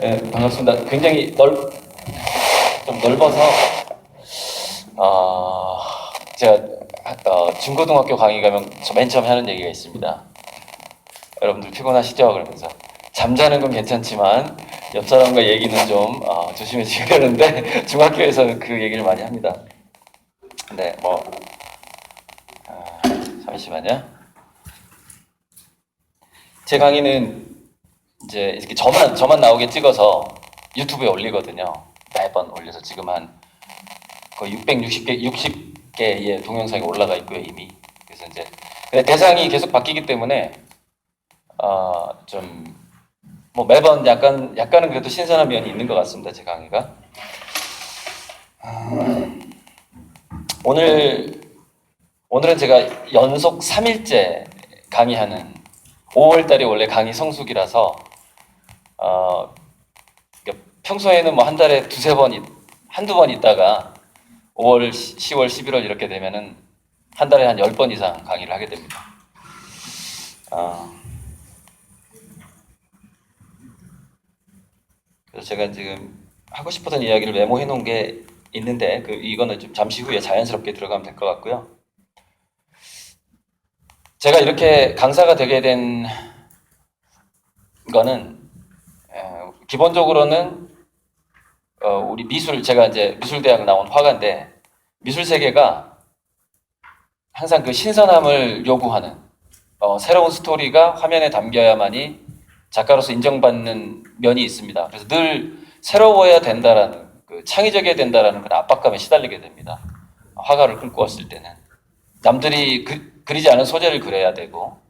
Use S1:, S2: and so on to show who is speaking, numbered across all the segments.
S1: 네, 반갑습니다. 굉장히 좀 넓어서 제가 중고등학교 강의 가면 맨 처음 하는 얘기가 있습니다. 여러분들 피곤하시죠? 그러면서 잠자는 건 괜찮지만 옆 사람과 얘기는 좀 조심해주셔야 되는데 중학교에서는 그 얘기를 많이 합니다. 네, 잠시만요. 제 강의는 이제 이렇게 저만 나오게 찍어서 유튜브에 올리거든요. 매번 올려서 지금 한 거의 60개의 동영상이 올라가 있고요, 이미. 그래서 이제 근데 대상이 계속 바뀌기 때문에 좀 매번 약간은 그래도 신선한 면이 있는 것 같습니다, 제 강의가. 오늘은 제가 연속 3일째 강의하는 5월달이 원래 강의 성수기라서 평소에는 한 달에 한두 번 있다가 5월, 10월, 11월 이렇게 되면은 한 달에 한 10번 이상 강의를 하게 됩니다. 그래서 제가 지금 하고 싶었던 이야기를 메모해 놓은 게 있는데 이거는 좀 잠시 후에 자연스럽게 들어가면 될 것 같고요. 제가 이렇게 강사가 되게 된 거는 기본적으로는 우리 제가 이제 미술대학 나온 화가인데 미술 세계가 항상 그 신선함을 요구하는 새로운 스토리가 화면에 담겨야만이 작가로서 인정받는 면이 있습니다. 그래서 늘 새로워야 된다라는 창의적이어야 된다라는 그런 압박감에 시달리게 됩니다. 화가를 끌고 왔을 때는 남들이 그리지 않은 소재를 그려야 되고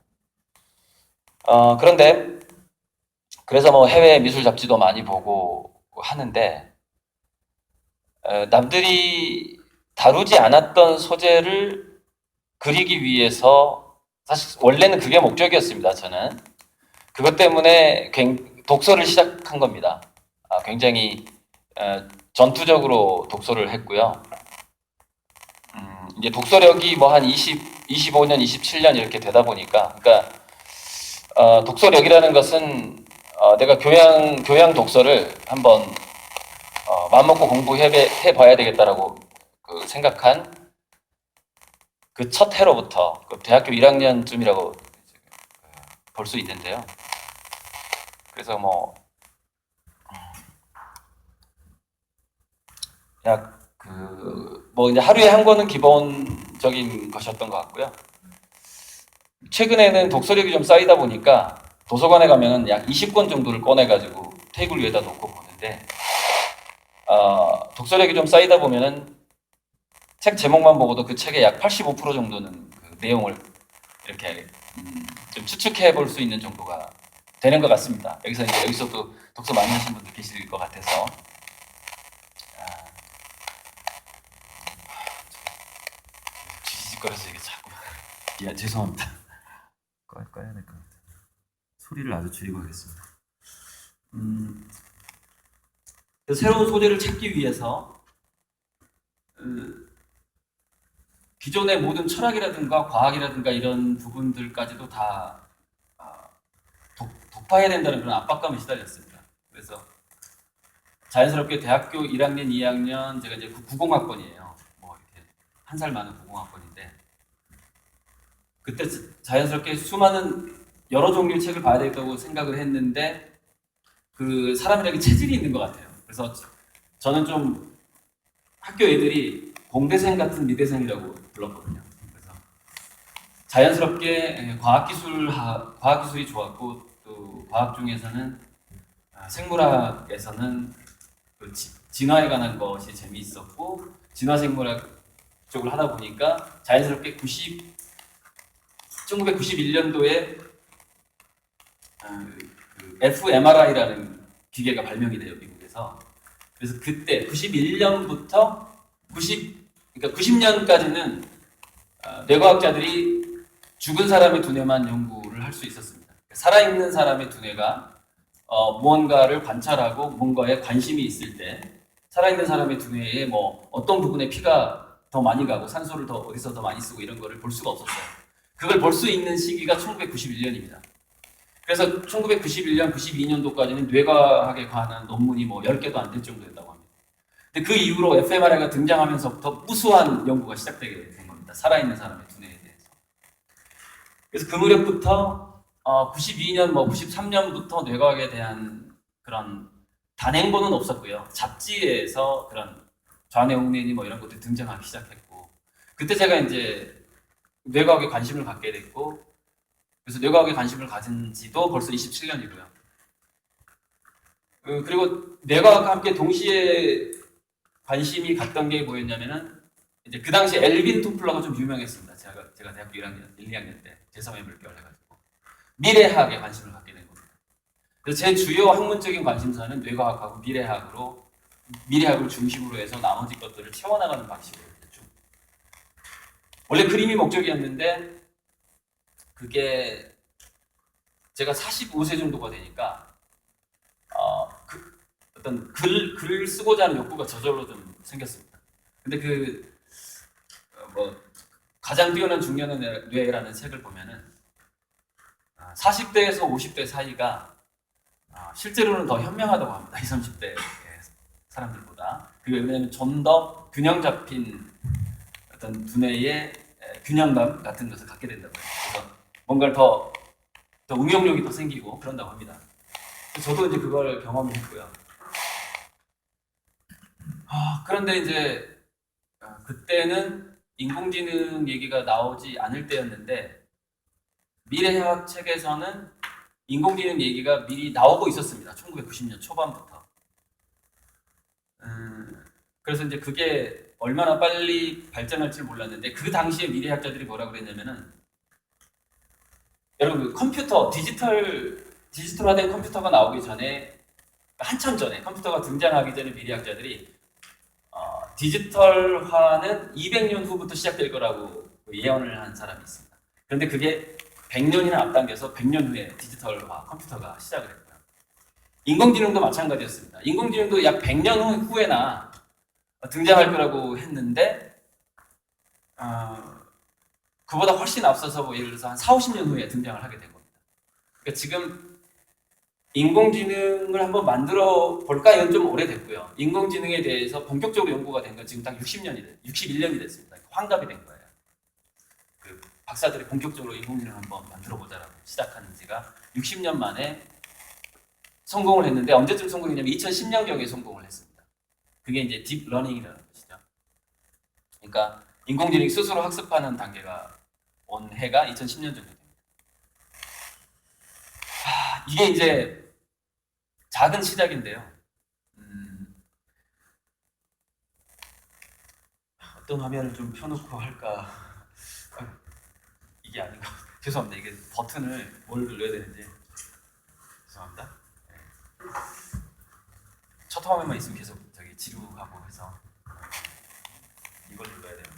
S1: 그런데 그래서 해외 미술 잡지도 많이 보고 하는데 남들이 다루지 않았던 소재를 그리기 위해서 사실 원래는 그게 목적이었습니다. 저는 그것 때문에 독서를 시작한 겁니다. 굉장히 전투적으로 독서를 했고요. 이제 독서력이 한 25년, 27년 이렇게 되다 보니까, 그러니까 독서력이라는 것은 내가 교양 독서를 한번 마음먹고 공부해봐야 되겠다라고 생각한 그 첫 해로부터 대학교 1학년쯤이라고 볼 수 있는데요. 그래서 이제 하루에 한 권은 기본적인 것이었던 것 같고요. 최근에는 독서력이 좀 쌓이다 보니까 도서관에 가면은 약 20권 정도를 꺼내가지고 테이블 위에다 놓고 보는데, 독서력이 좀 쌓이다 보면은 책 제목만 보고도 그 책의 약 85% 정도는 그 내용을 이렇게 좀 추측해 볼 수 있는 정도가 되는 것 같습니다. 여기서도 독서 많이 하신 분들 계실 것 같아서. 지지직거려서 이게 자꾸. 죄송합니다. 꺼야 될 것 같아요. 소리를 아주 줄이고 하겠습니다. 새로운 소재를 찾기 위해서 기존의 모든 철학이라든가 과학이라든가 이런 부분들까지도 다 독파해야 된다는 그런 압박감에 시달렸습니다. 그래서 자연스럽게 대학교 1학년, 2학년 제가 이제 90학번이에요. 이렇게 한 살 많은 90학번인데 그때 자연스럽게 수많은 여러 종류의 책을 봐야 되겠다고 생각을 했는데 그 사람이라는 게 체질이 있는 것 같아요. 그래서 저는 좀 학교 애들이 공대생 같은 미대생이라고 불렀거든요. 그래서 자연스럽게 과학기술이 좋았고 또 과학 중에서는 생물학에서는 진화에 관한 것이 재미있었고 진화생물학 쪽을 하다 보니까 자연스럽게 1991년도에 fMRI라는 기계가 발명이 돼요, 미국에서. 그래서 그때 91년부터 90년까지는 뇌과학자들이 죽은 사람의 두뇌만 연구를 할 수 있었습니다. 살아있는 사람의 두뇌가 무언가를 관찰하고 뭔가에 관심이 있을 때 살아있는 사람의 두뇌에 어떤 부분에 피가 더 많이 가고 산소를 어디서 더 많이 쓰고 이런 거를 볼 수가 없었어요. 그걸 볼 수 있는 시기가 1991년입니다. 그래서 1991년, 92년도까지는 뇌과학에 관한 논문이 뭐 10개도 안 될 정도였다고 합니다. 근데 그 이후로 fMRI가 등장하면서부터 무수한 연구가 시작되게 된 겁니다. 살아있는 사람의 두뇌에 대해서. 그래서 그 무렵부터 92년, 93년부터 뇌과학에 대한 그런 단행본은 없었고요. 잡지에서 그런 좌뇌옥뇌니 뭐 이런 것들이 등장하기 시작했고, 그때 제가 이제 뇌과학에 관심을 갖게 됐고, 그래서 뇌과학에 관심을 가진 지도 벌써 27년이고요. 그리고 뇌과학과 함께 동시에 관심이 갔던 게 뭐였냐면은, 이제 그 당시 엘빈 토플러가 좀 유명했습니다. 제가 대학교 1학년, 1, 2학년 때 제3의 물결 해가지고 미래학에 관심을 갖게 된 겁니다. 그래서 제 주요 학문적인 관심사는 뇌과학하고 미래학을 중심으로 해서 나머지 것들을 채워나가는 방식으로 했죠. 원래 그림이 목적이었는데, 그게 제가 45세 정도가 되니까 어떤 글을 쓰고자 하는 욕구가 저절로 좀 생겼습니다. 근데 가장 뛰어난 중년의 뇌라는 책을 보면은 40대에서 50대 사이가 실제로는 더 현명하다고 합니다. 20, 30대 사람들보다. 그게 왜냐하면 좀 더 균형 잡힌 어떤 두뇌의 균형감 같은 것을 갖게 된다고 해요. 그래서 뭔가를 더 응용력이 더 생기고 그런다고 합니다. 저도 이제 그걸 경험했고요. 그런데 이제 그때는 인공지능 얘기가 나오지 않을 때였는데, 미래학 책에서는 인공지능 얘기가 미리 나오고 있었습니다. 1990년 초반부터. 그래서 이제 그게 얼마나 빨리 발전할지 몰랐는데, 그 당시에 미래학자들이 뭐라고 그랬냐면은, 여러분 컴퓨터, 디지털화된 컴퓨터가 나오기 전에, 한참 전에, 컴퓨터가 등장하기 전에 미래학자들이 디지털화는 200년 후부터 시작될 거라고 예언을 한 사람이 있습니다. 그런데 그게 100년이나 앞당겨서 100년 후에 디지털화 컴퓨터가 시작을 했고요. 인공지능도 마찬가지였습니다. 인공지능도 약 100년 후에나 등장할 거라고 했는데, 그보다 훨씬 앞서서 예를 들어서 한 4, 50년 후에 등장을 하게 된 겁니다. 그러니까 지금 인공지능을 한번 만들어 볼까? 이건 좀 오래됐고요. 인공지능에 대해서 본격적으로 연구가 된 건 지금 딱 61년이 됐습니다. 환갑이 된 거예요. 그 박사들이 본격적으로 인공지능을 한번 만들어 보자라고 시작한 지가 60년 만에 성공을 했는데, 언제쯤 성공했냐면 2010년경에 성공을 했습니다. 그게 이제 딥러닝이라는 것이죠. 그러니까 인공지능이 스스로 학습하는 단계가 온 해가 2010년 정도 됩니다. 이게 이제 작은 시작인데요. 어떤 화면을 좀 펴놓고 할까? 이게 아닌가? 죄송합니다. 이게 버튼을 뭘 눌러야 되는지 죄송합니다. 네. 첫 화면만 있으면 계속 지루하고 해서 이걸 눌러야 되는데,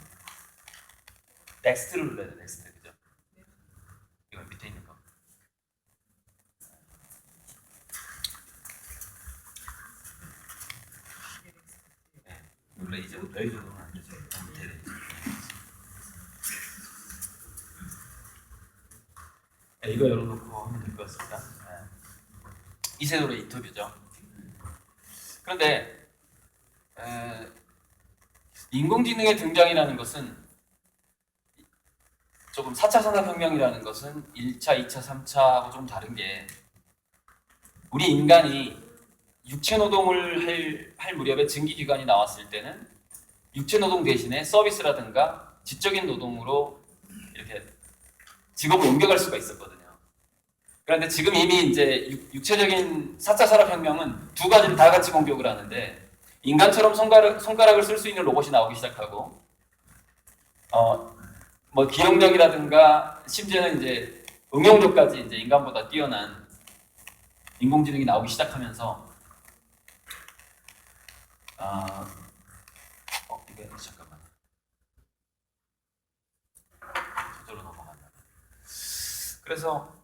S1: 넥스트를 눌러야 돼. 넥스트, 그죠? 이건 밑에 있는 거. 네, 눌러. 이제 여기 누르면 안 되죠. 밑에 돼. 네, 이거 열어놓고 하면 될 것 같습니다. 네. 이세돌의 인터뷰죠. 그런데 인공지능의 등장이라는 것은, 조금 4차 산업혁명이라는 것은 1차, 2차, 3차하고 좀 다른 게, 우리 인간이 육체 노동을 할 무렵에 증기기관이 나왔을 때는 육체 노동 대신에 서비스라든가 지적인 노동으로 이렇게 직업을 옮겨갈 수가 있었거든요. 그런데 지금 이미 이제 육체적인 4차 산업혁명은 두 가지를 다 같이 공격을 하는데, 인간처럼 손가락을 쓸 수 있는 로봇이 나오기 시작하고, 기억력이라든가 심지어는 이제 응용력까지 이제 인간보다 뛰어난 인공지능이 나오기 시작하면서, 이게 잠깐만, 저절로 넘어간다. 그래서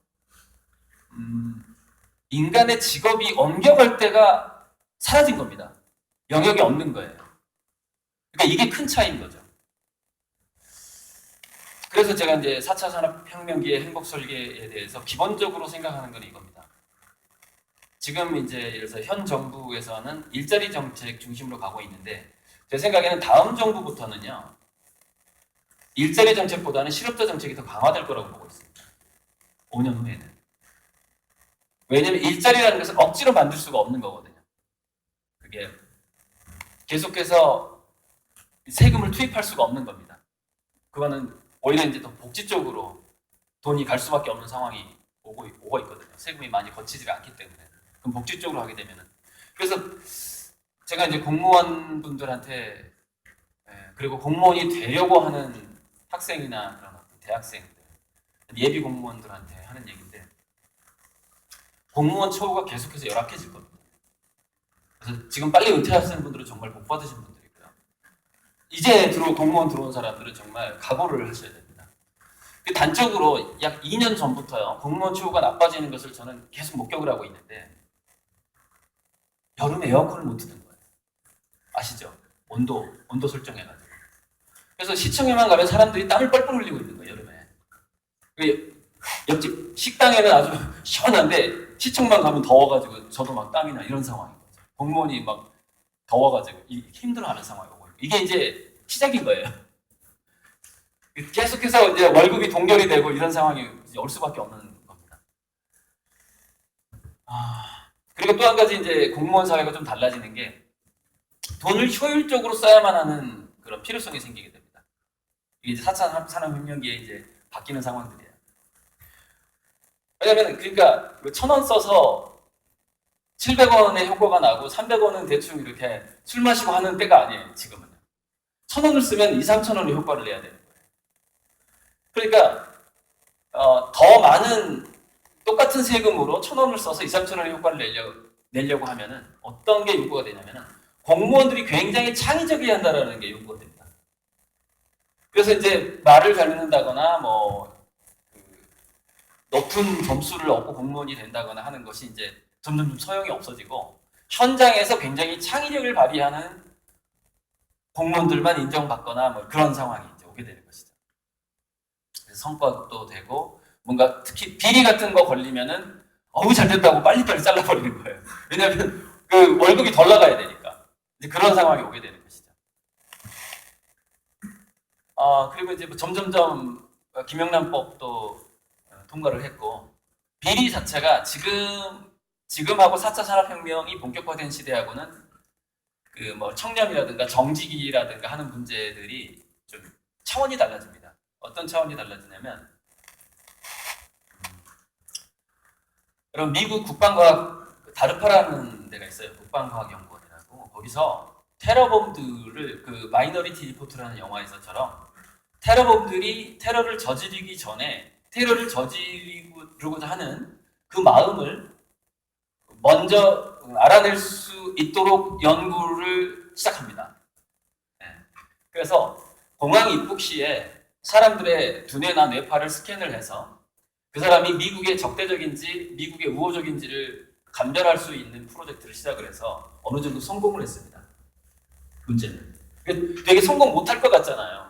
S1: 인간의 직업이 옮겨갈 때가 사라진 겁니다. 영역이 없는 거예요. 그러니까 이게 큰 차이인 거죠. 그래서 제가 이제 4차 산업혁명기의 행복 설계에 대해서 기본적으로 생각하는 건 이겁니다. 지금 이제 예를 들어서 현 정부에서는 일자리 정책 중심으로 가고 있는데 제 생각에는 다음 정부부터는요 일자리 정책보다는 실업자 정책이 더 강화될 거라고 보고 있습니다. 5년 후에는. 왜냐하면 일자리라는 것은 억지로 만들 수가 없는 거거든요. 그게 계속해서 세금을 투입할 수가 없는 겁니다. 그거는 오히려 이제 더 복지 쪽으로 돈이 갈 수밖에 없는 상황이 오고 있거든요. 세금이 많이 거치지 않기 때문에. 그럼 복지 쪽으로 하게 되면은. 그래서 제가 이제 공무원분들한테 그리고 공무원이 되려고 하는 학생이나 그런 대학생들, 예비 공무원들한테 하는 얘기인데 공무원 처우가 계속해서 열악해질 겁니다. 그래서 지금 빨리 은퇴하시는 분들은 정말 복 받으신 분들이고요. 이제 공무원 들어온 사람들은 정말 각오를 하셔야 됩니다. 단적으로 약 2년 전부터요 공무원 처우가 나빠지는 것을 저는 계속 목격을 하고 있는데 여름에 에어컨을 못 트는 거예요. 아시죠? 온도 설정해가지고. 그래서 시청에만 가면 사람들이 땀을 뻘뻘 흘리고 있는 거예요, 여름에. 옆집 식당에는 아주 시원한데 시청만 가면 더워가지고 저도 막 땀이 나 이런 상황인 거죠. 공무원이 막 더워가지고 힘들어하는 상황이 오고 이게 이제 시작인 거예요. 계속해서 이제 월급이 동결이 되고 이런 상황이 올 수밖에 없는 겁니다. 그리고 또 한 가지 이제 공무원 사회가 좀 달라지는 게 돈을 효율적으로 써야만 하는 그런 필요성이 생기게 됩니다. 이게 이제 4차 산업혁명기에 이제 바뀌는 상황들이에요. 왜냐면 그러니까 1,000원 써서 700원의 효과가 나고 300원은 대충 이렇게 술 마시고 하는 때가 아니에요. 지금은요. 1,000원을 쓰면 2, 3,000원의 효과를 내야 되는 거예요. 그러니까 더 많은 똑같은 세금으로 1,000원을 써서 2, 3,000원의 효과를 내려고 하면은 어떤 게 요구가 되냐면은 공무원들이 굉장히 창의적이어야 한다는 게 요구가 됩니다. 그래서 이제 말을 잘 듣는다거나 높은 점수를 얻고 공무원이 된다거나 하는 것이 이제 점점 소용이 없어지고 현장에서 굉장히 창의력을 발휘하는 공무원들만 인정받거나 그런 상황이 이제 오게 되는 것이죠. 그래서 성과도 되고 뭔가 특히 비리 같은 거 걸리면은 어우 잘 됐다고 빨리빨리 잘라버리는 거예요. 왜냐하면 그 월급이 덜 나가야 되니까 이제 그런 상황이 오게 되는 것이죠. 그리고 이제 점점점 김영란법도 통과를 했고 비리 자체가 지금하고 4차 산업혁명이 본격화된 시대하고는 청렴이라든가 정직이라든가 하는 문제들이 좀 차원이 달라집니다. 어떤 차원이 달라지냐면 여러분 미국 국방과학 다르파라는 데가 있어요. 국방과학연구원이라고. 거기서 테러범들을 마이너리티 리포트라는 영화에서처럼 테러범들이 테러를 저지르기 전에 테러를 저지르고자 하는 그 마음을 먼저 알아낼 수 있도록 연구를 시작합니다. 그래서 공항 입국 시에 사람들의 두뇌나 뇌파를 스캔을 해서 그 사람이 미국의 적대적인지 미국의 우호적인지를 감별할 수 있는 프로젝트를 시작을 해서 어느 정도 성공을 했습니다. 문제는 되게 성공 못할 것 같잖아요.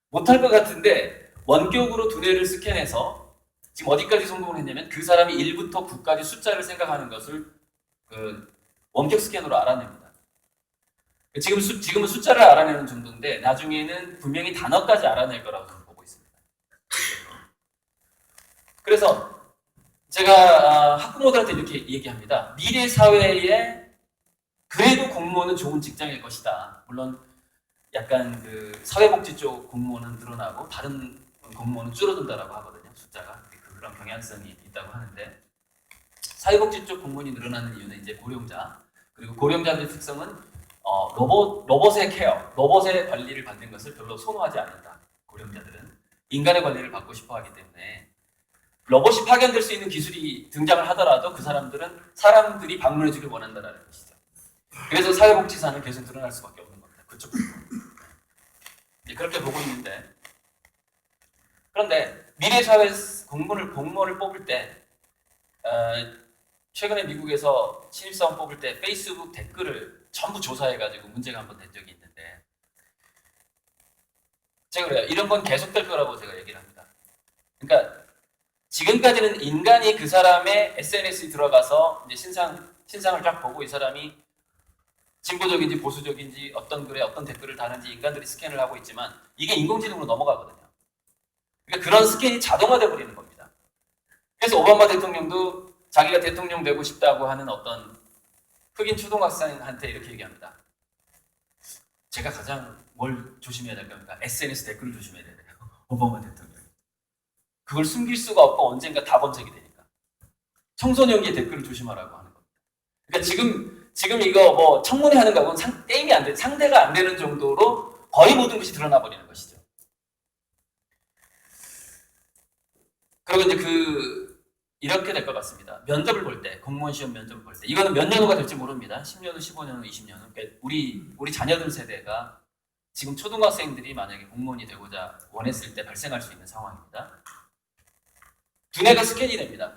S1: 못할 것 같은데 원격으로 두뇌를 스캔해서 지금 어디까지 성공을 했냐면 그 사람이 1부터 9까지 숫자를 생각하는 것을 원격 스캔으로 알아냅니다. 지금은 숫자를 알아내는 정도인데 나중에는 분명히 단어까지 알아낼 거라고 저는 보고 있습니다. 그래서 제가 학부모들한테 이렇게 얘기합니다. 미래 사회에 그래도 공무원은 좋은 직장일 것이다. 물론 약간 사회복지 쪽 공무원은 늘어나고 다른 공무원은 줄어든다라고 하거든요. 숫자가 그런 경향성이 있다고 하는데 사회복지 쪽 공무원이 늘어나는 이유는 이제 고령자 그리고 고령자들의 특성은 로봇의 케어, 로봇의 관리를 받는 것을 별로 선호하지 않는다. 고령자들은 인간의 관리를 받고 싶어하기 때문에 로봇이 파견될 수 있는 기술이 등장을 하더라도 그 사람들은 사람들이 방문해주길 원한다는 것이죠. 그래서 사회복지사는 계속 늘어날 수밖에 없는 겁니다. 그쪽 그렇게 보고 있는데 그런데 미래사회 공무원을 뽑을 때 최근에 미국에서 신입사원 뽑을 때 페이스북 댓글을 전부 조사해가지고 문제가 한번 된 적이 있는데 제가 그래요. 이런 건 계속될 거라고 제가 얘기를 합니다. 그러니까 지금까지는 인간이 그 사람의 SNS에 들어가서 이제 신상을 쫙 보고 이 사람이 진보적인지 보수적인지 어떤 글에 어떤 댓글을 다는지 인간들이 스캔을 하고 있지만 이게 인공지능으로 넘어가거든요. 그러니까 그런 스캔이 자동화돼 버리는 겁니다. 그래서 오바마 대통령도 자기가 대통령 되고 싶다고 하는 어떤 흑인 초등학생한테 이렇게 얘기합니다. 제가 가장 뭘 조심해야 될 겁니까? SNS 댓글을 조심해야 돼요. 오바마 대통령. 그걸 숨길 수가 없고 언젠가 다 번쩍이 되니까. 청소년기의 댓글을 조심하라고 하는 겁니다. 그러니까 지금 이거 뭐 청문회 하는 거하고는 게임이 안 돼, 상대가 안 되는 정도로 거의 모든 것이 드러나 버리는 것이죠. 그리고 이제 이렇게 될 것 같습니다. 면접을 볼 때, 공무원 시험 면접을 볼 때, 이거는 몇 년 후가 될지 모릅니다. 10년 후, 15년 후, 20년 후. 그러니까 우리 자녀들 세대가 지금 초등학생들이 만약에 공무원이 되고자 원했을 때 발생할 수 있는 상황입니다. 두뇌가 스캔이 됩니다.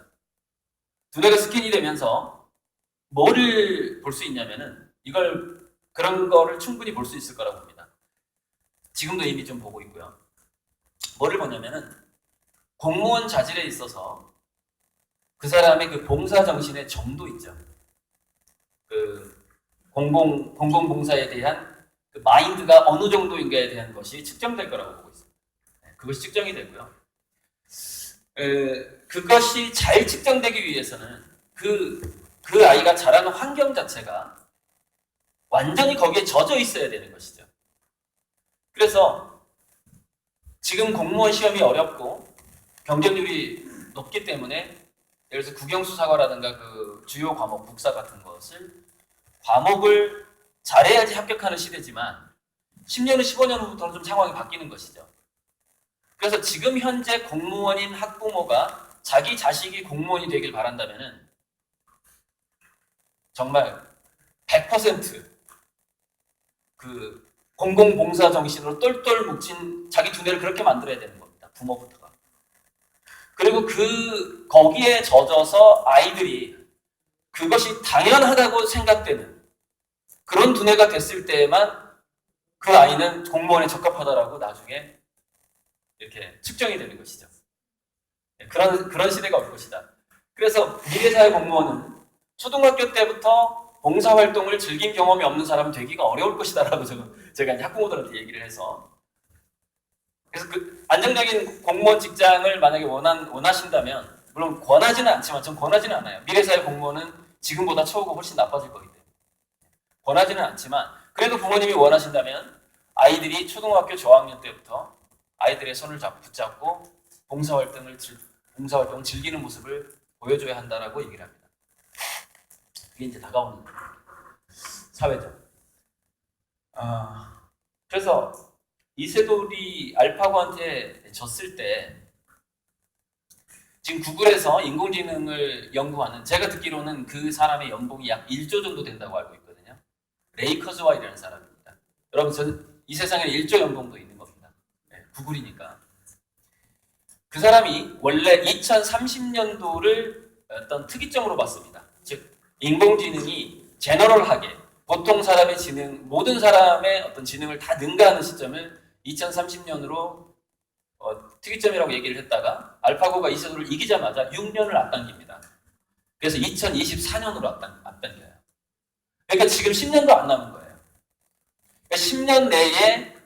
S1: 두뇌가 스캔이 되면서 뭐를 볼 수 있냐면은 그런 거를 충분히 볼 수 있을 거라고 봅니다. 지금도 이미 좀 보고 있고요. 뭐를 보냐면은 공무원 자질에 있어서 그 사람의 그 봉사 정신의 정도 있죠. 그 공공봉사에 대한 그 마인드가 어느 정도인가에 대한 것이 측정될 거라고 보고 있습니다. 그것이 측정이 되고요. 그것이 잘 측정되기 위해서는 그 아이가 자라는 환경 자체가 완전히 거기에 젖어 있어야 되는 것이죠. 그래서 지금 공무원 시험이 어렵고 경쟁률이 높기 때문에 예를 들어서 국영수사과라든가 그 주요 과목, 국사 같은 것을 과목을 잘해야지 합격하는 시대지만 10년 후, 15년 후부터는 좀 상황이 바뀌는 것이죠. 그래서 지금 현재 공무원인 학부모가 자기 자식이 공무원이 되길 바란다면은 정말 100% 그 공공봉사 정신으로 똘똘 뭉친 자기 두뇌를 그렇게 만들어야 되는 겁니다. 부모부터가. 그리고 거기에 젖어서 아이들이 그것이 당연하다고 생각되는 그런 두뇌가 됐을 때에만 그 아이는 공무원에 적합하다라고 나중에 이렇게 측정이 되는 것이죠. 그런 시대가 올 것이다. 그래서 미래사회 공무원은 초등학교 때부터 봉사활동을 즐긴 경험이 없는 사람은 되기가 어려울 것이다라고 제가 이제 학부모들한테 얘기를 해서 그래서 그 안정적인 공무원 직장을 만약에 원하신다면 물론 권하지는 않지만 전 권하지는 않아요. 미래사회 공무원은 지금보다 처우가 훨씬 나빠질 거기 때문에 권하지는 않지만 그래도 부모님이 원하신다면 아이들이 초등학교 저학년 때부터 아이들의 손을 붙잡고 봉사활동을 즐기는 모습을 보여줘야 한다라고 얘기를 합니다. 그게 이제 다가오는 사회죠. 그래서 이세돌이 알파고한테 졌을 때 지금 구글에서 인공지능을 연구하는 제가 듣기로는 그 사람의 연봉이 약 1조 정도 된다고 알고 있거든요. 레이 커즈와이라는 사람입니다. 여러분 이 세상에 1조 연봉도 있는 겁니다. 네, 구글이니까. 그 사람이 원래 2030년도를 어떤 특이점으로 봤습니다. 즉 인공지능이 제너럴하게 보통 사람의 지능, 모든 사람의 어떤 지능을 다 능가하는 시점을 2030년으로 특이점이라고 얘기를 했다가 알파고가 이세돌을 이기자마자 6년을 앞당깁니다. 그래서 2024년으로 앞당겨요. 그러니까 지금 10년도 안 남은 거예요. 그러니까 10년 내에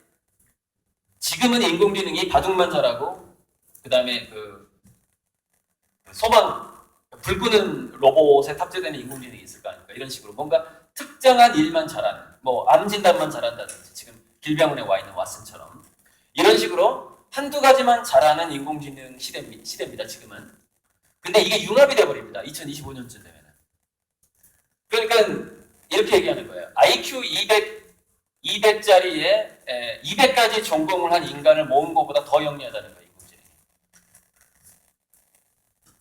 S1: 지금은 인공지능이 바둑만 잘하고 그 다음에 불 끄는 로봇에 탑재되는 인공지능이 있을 거 아닙니까? 이런 식으로 뭔가 특정한 일만 잘하는 뭐 암 진단만 잘한다든지 지금 길병원에 와 있는 왓슨처럼 이런 식으로 한두 가지만 잘하는 인공지능 시대입니다. 지금은. 근데 이게 융합이 돼버립니다. 2025년쯤 되면은. 그러니까 이렇게 얘기하는 거예요. IQ 200짜리에 200가지 전공을 한 인간을 모은 것보다 더 영리하다는 거예요. 인공지능이.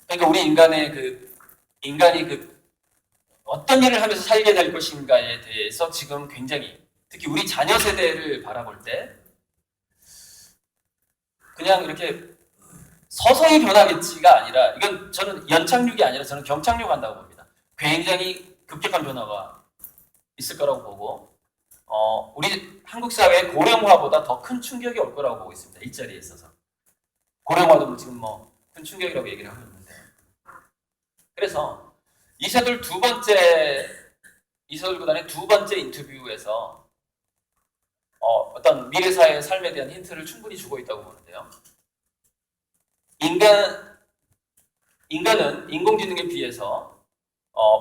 S1: 그러니까 우리 인간이 어떤 일을 하면서 살게 될 것인가에 대해서 지금 굉장히 특히 우리 자녀 세대를 바라볼 때 그냥 이렇게 서서히 변하겠지가 아니라 이건 저는 연착륙이 아니라 저는 경착륙 한다고 봅니다. 굉장히 급격한 변화가 있을 거라고 보고 우리 한국 사회의 고령화보다 더 큰 충격이 올 거라고 보고 있습니다. 일자리에 있어서. 고령화도 지금 뭐 큰 충격이라고 얘기를 하고 있는데. 그래서 이세돌 구단의 두 번째 인터뷰에서 어떤 미래사회의 삶에 대한 힌트를 충분히 주고 있다고 보는데요. 인간은 인공지능에 비해서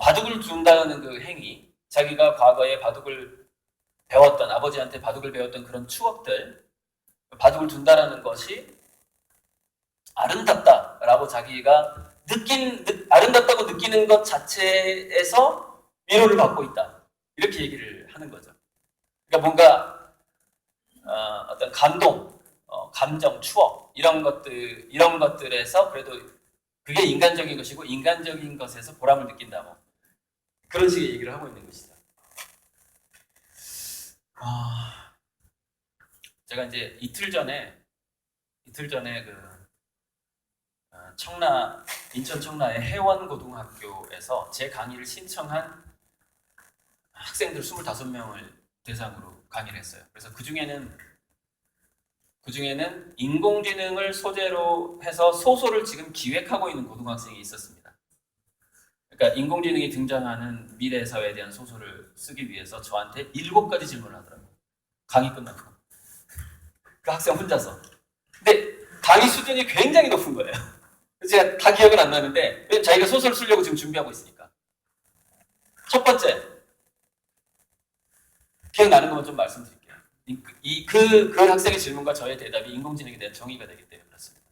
S1: 바둑을 둔다는 그 행위, 자기가 과거에 바둑을 배웠던, 아버지한테 바둑을 배웠던 그런 추억들, 바둑을 둔다라는 것이 아름답다라고 자기가 아름답다고 느끼는 것 자체에서 위로를 받고 있다. 이렇게 얘기를 하는 거죠. 그러니까 뭔가 어떤 감동, 감정, 추억 이런 것들에서 그래도 그게 인간적인 것이고 인간적인 것에서 보람을 느낀다. 뭐 그런 식의 얘기를 하고 있는 것이죠. 제가 이제 이틀 전에 그 인천 청라의 해원고등학교에서 제 강의를 신청한 학생들 25명을 대상으로 강의를 했어요. 그래서 그 중에는 인공지능을 소재로 해서 소설을 지금 기획하고 있는 고등학생이 있었습니다. 그러니까 인공지능이 등장하는 미래 사회에 대한 소설을 쓰기 위해서 저한테 7가지 질문을 하더라고요. 강의 끝나고. 그 학생 혼자서. 근데 강의 수준이 굉장히 높은 거예요. 제가 다 기억은 안 나는데 자기가 소설 쓰려고 지금 준비하고 있으니까. 첫 번째, 기억나는 것만 좀 말씀드릴게요. 그 학생의 질문과 저의 대답이 인공지능에 대한 정의가 되기 때문에 그렇습니다.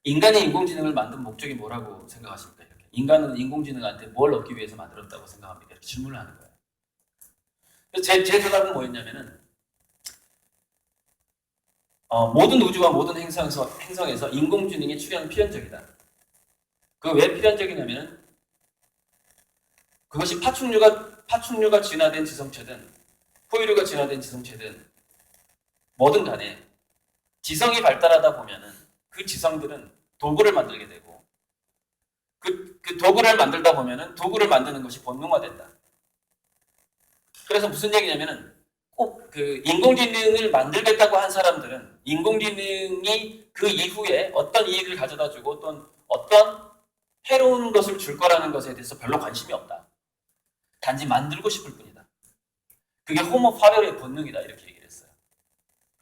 S1: 인간이 인공지능을 만든 목적이 뭐라고 생각하십니까? 이렇게. 인간은 인공지능한테 뭘 얻기 위해서 만들었다고 생각합니까? 이렇게 질문을 하는 거예요. 제 대답은 뭐였냐면은 모든 우주와 모든 행성에서 인공지능의 출현은 필연적이다. 그 왜 필연적이냐면은 그것이 파충류가 진화된 지성체든 포유류가 진화된 지성체든 뭐든 간에 지성이 발달하다 보면은 그 지성들은 도구를 만들게 되고 그 도구를 만들다 보면은 도구를 만드는 것이 본능화된다. 그래서 무슨 얘기냐면은 꼭 그 인공지능을 만들겠다고 한 사람들은 인공지능이 그 이후에 어떤 이익을 가져다 주고 또는 어떤 해로운 것을 줄 거라는 것에 대해서 별로 관심이 없다. 단지 만들고 싶을 뿐이다. 그게 호모 파베르의 본능이다. 이렇게 얘기를 했어요.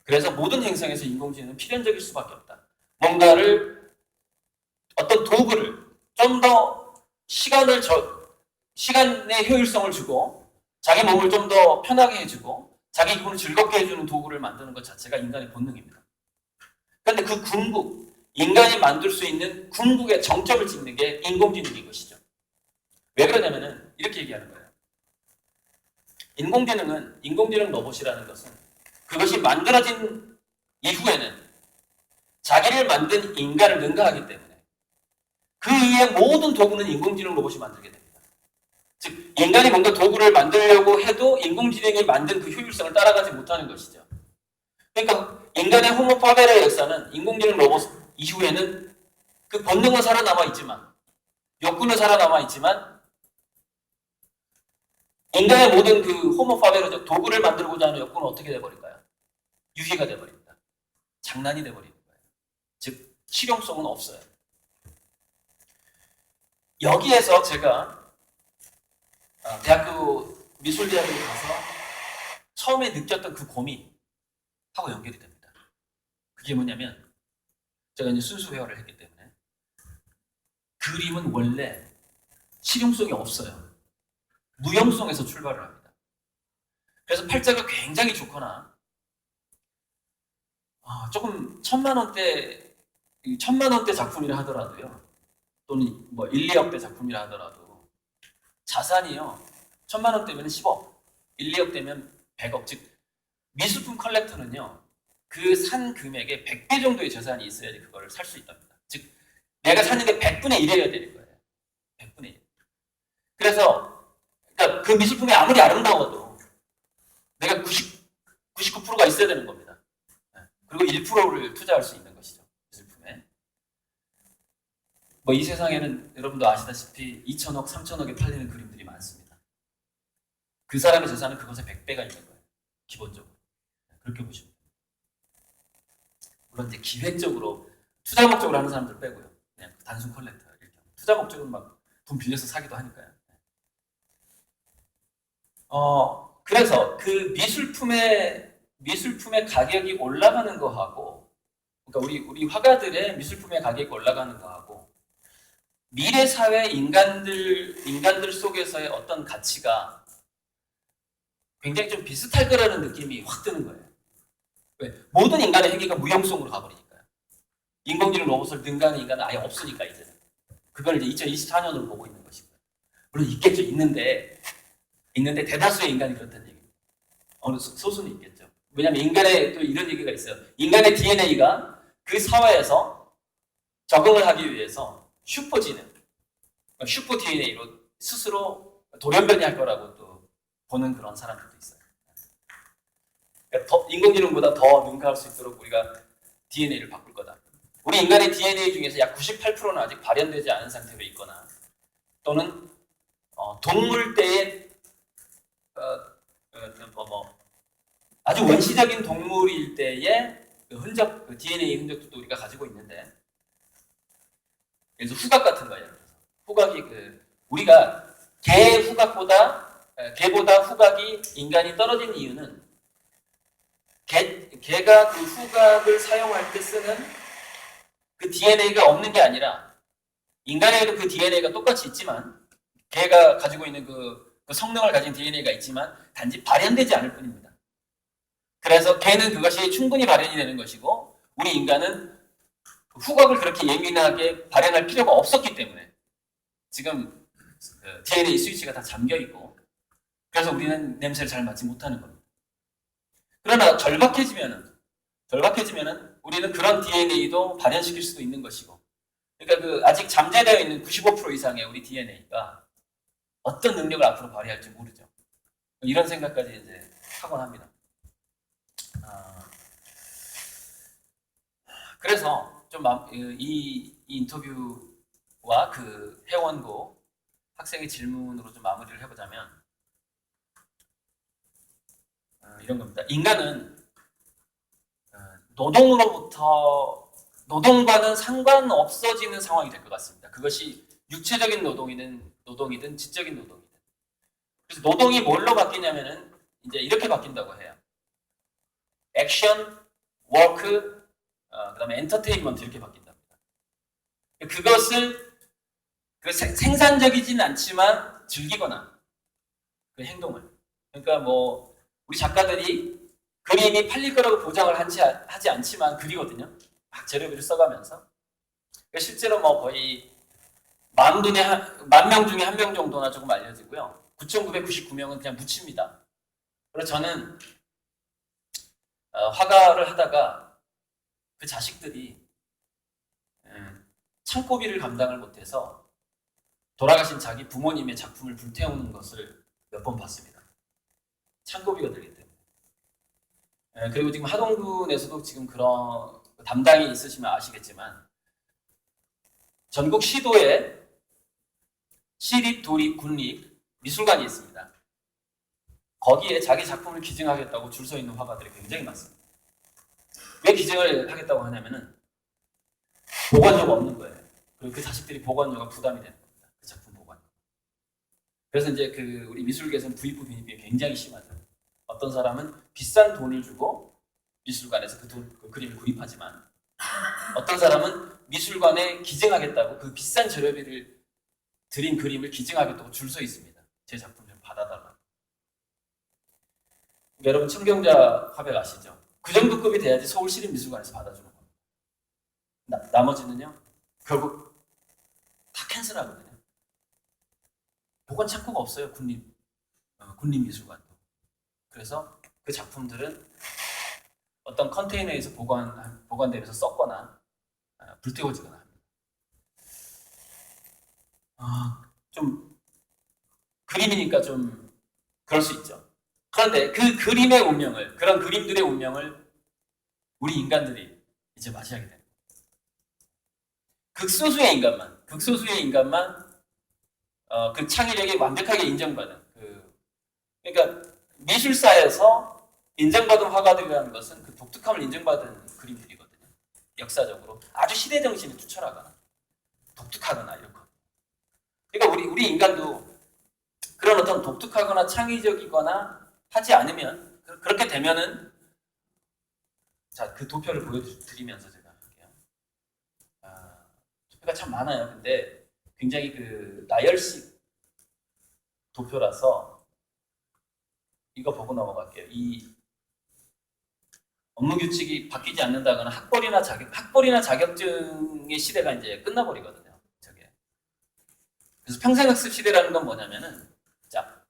S1: 그래서 모든 행성에서 인공지능은 필연적일 수밖에 없다. 뭔가를 어떤 도구를 좀 더 시간의 효율성을 주고 자기 몸을 좀 더 편하게 해주고 자기 기분을 즐겁게 해주는 도구를 만드는 것 자체가 인간의 본능입니다. 그런데 그 인간이 만들 수 있는 궁극의 정점을 찍는 게 인공지능인 것이죠. 왜 그러냐면은 이렇게 얘기하는 거예요. 인공지능 로봇이라는 것은 그것이 만들어진 이후에는 자기를 만든 인간을 능가하기 때문에 그 이후에 모든 도구는 인공지능 로봇이 만들게 됩니다. 즉 인간이 뭔가 도구를 만들려고 해도 인공지능이 만든 그 효율성을 따라가지 못하는 것이죠. 그러니까 인간의 호모 파베르의 역사는 인공지능 로봇 이후에는 그 본능은 살아남아 있지만 욕구는 살아남아 있지만 인간의 모든 그 호모 파베르 도구를 만들고자 하는 욕구는 어떻게 돼버릴까요? 유기가 돼버립니다. 장난이 돼버리는 거예요. 즉 실용성은 없어요. 여기에서 제가 대학교 미술대학에 가서 처음에 느꼈던 그 고민하고 연결이 됩니다. 그게 뭐냐면 제가 이제 순수 회화를 했기 때문에 그림은 원래 실용성이 없어요. 무용성에서 출발을 합니다. 그래서 팔자가 굉장히 좋거나 조금 천만 원대 작품이라 하더라도요. 또는 뭐 1, 2억대 작품이라 하더라도 자산이요. 1000만 원대면 10억, 1, 2억 되면 100억. 즉 미술품 컬렉터는요. 그 산 금액의 100배 정도의 재산이 있어야지 그걸 살 수 있답니다. 즉 내가 사는 게 100분의 1이어야 되는 거예요. 100분의 1. 그래서 그러니까 그 미술품이 아무리 아름다워도 내가 99%가 있어야 되는 겁니다. 그리고 1%를 투자할 수 있는 것이죠. 미술품에. 뭐 이 세상에는 여러분도 아시다시피 2천억, 3천억에 팔리는 그림들이 많습니다. 그 사람의 재산은 그것의 100배가 있는 거예요. 기본적으로. 그렇게 보시면 돼요. 물론 이제 기획적으로 투자 목적으로 하는 사람들 빼고요. 그냥 단순 컬렉터. 투자 목적은 막 돈 빌려서 사기도 하니까요. 그래서 그 미술품의 가격이 올라가는 거하고, 그러니까 우리 화가들의 미술품의 가격이 올라가는 거하고, 미래 사회 인간들 속에서의 어떤 가치가 굉장히 좀 비슷할 거라는 느낌이 확 드는 거예요. 왜? 모든 인간의 행위가 무형성으로 가버리니까요. 인공지능 로봇을 능가하는 인간은 아예 없으니까 이제는. 그걸 이제 2024년으로 보고 있는 것이고요. 물론 있겠죠. 있는데 대다수의 인간이 그렇다는 얘기입니다. 어느 소수는 있겠죠. 왜냐하면 인간의 또 이런 얘기가 있어요. 인간의 DNA가 그 사회에서 적응을 하기 위해서 슈퍼지능, 슈퍼 DNA로 스스로 돌연변이할 거라고 또 보는 그런 사람들도 있어요. 그러니까 인공지능보다 더 능가할 수 있도록 우리가 DNA를 바꿀 거다. 우리 인간의 DNA 중에서 약 98%는 아직 발현되지 않은 상태로 있거나, 또는 동물대의 아주 원시적인 동물일 때의 그 DNA 흔적도 우리가 가지고 있는데, 그래서 후각 같은 거예요. 후각이 우리가 개보다 후각이 인간이 떨어진 이유는 개가 그 후각을 사용할 때 쓰는 그 DNA가 없는 게 아니라, 인간에게도 그 DNA가 똑같이 있지만, 개가 가지고 있는 그 성능을 가진 DNA가 있지만 단지 발현되지 않을 뿐입니다. 그래서 개는 그것이 충분히 발현이 되는 것이고, 우리 인간은 후각을 그렇게 예민하게 발현할 필요가 없었기 때문에 지금 DNA 스위치가 다 잠겨 있고, 그래서 우리는 냄새를 잘 맡지 못하는 겁니다. 그러나 절박해지면은 우리는 그런 DNA도 발현시킬 수도 있는 것이고, 그러니까 아직 잠재되어 있는 95% 이상의 우리 DNA가 어떤 능력을 앞으로 발휘할지 모르죠. 이런 생각까지 이제 하곤 합니다. 그래서 좀 이 인터뷰와 그 회원고 학생의 질문으로 좀 마무리를 해보자면, 이런 겁니다. 인간은 노동과는 상관없어지는 상황이 될 것 같습니다. 그것이 육체적인 노동이든 지적인 노동이든. 그래서 노동이 뭘로 바뀌냐면은 이제 이렇게 바뀐다고 해요. 액션, 워크, 그다음에 엔터테인먼트 이렇게 바뀐답니다. 그것을 생산적이진 않지만 즐기거나 그 행동을. 그러니까 우리 작가들이 그림이 팔릴 거라고 보장을 하지 않지만 그리거든요. 막 재료비를 써가면서. 실제로 거의 10,000명 중에 1명 정도나 조금 알려지고요. 9,999명은 그냥 묻힙니다. 그래서 저는 화가를 하다가 그 자식들이 창고비를 감당을 못해서 돌아가신 자기 부모님의 작품을 불태우는 것을 몇 번 봤습니다. 창고비가 들기 때문에. 그리고 지금 하동군에서도 지금 그런 담당이 있으시면 아시겠지만, 전국 시도에 시립, 도립, 군립 미술관이 있습니다. 거기에 자기 작품을 기증하겠다고 줄 서 있는 화가들이 굉장히 많습니다. 왜 기증을 하겠다고 하냐면은 보관료가 없는 거예요. 그리고 그 자식들이 보관료가 부담이 되는 겁니다. 그 작품 보관료. 그래서 이제 우리 미술계에서는 부익부 빈익빈이 굉장히 심하죠. 어떤 사람은 비싼 돈을 주고 미술관에서 그 그림을 구입하지만, 어떤 사람은 미술관에 기증하겠다고 그 비싼 재료비를 들인 그림을 기증하겠다고 줄 서 있습니다. 제 작품 좀 봐달라고. 여러분 청경자 화백 아시죠? 그 정도 급이 돼야지 서울시립미술관에서 받아주는 겁니다. 나머지는요, 결국 다 캔슬하거든요. 보관 창고가 없어요. 군립미술관도. 그래서 그 작품들은 어떤 컨테이너에서 보관되면서 썩거나 불태워지거나 합니다. 좀 그림이니까 좀 그럴 수 있죠. 그런데 그 그런 그림들의 운명을 우리 인간들이 이제 맞이하게 됩니다. 극소수의 인간만 그 창의력이 완벽하게 인정받은 그러니까 미술사에서 인정받은 화가들이라는 것은 그 독특함을 인정받은 그림들이거든요. 역사적으로 아주 시대 정신에 투철하거나 독특하거나 이런 거. 그러니까 우리 인간도 그런 어떤 독특하거나 창의적이거나 하지 않으면 그렇게 되면은 자, 그 도표를 보여드리면서 제가 할게요. 도표가 참 많아요. 근데 굉장히 그 나열식 도표라서 이거 보고 넘어갈게요. 이 업무 규칙이 바뀌지 않는다거나 학벌이나 자격증의 시대가 이제 끝나버리거든요. 저게. 그래서 평생학습 시대라는 건 뭐냐면은, 자,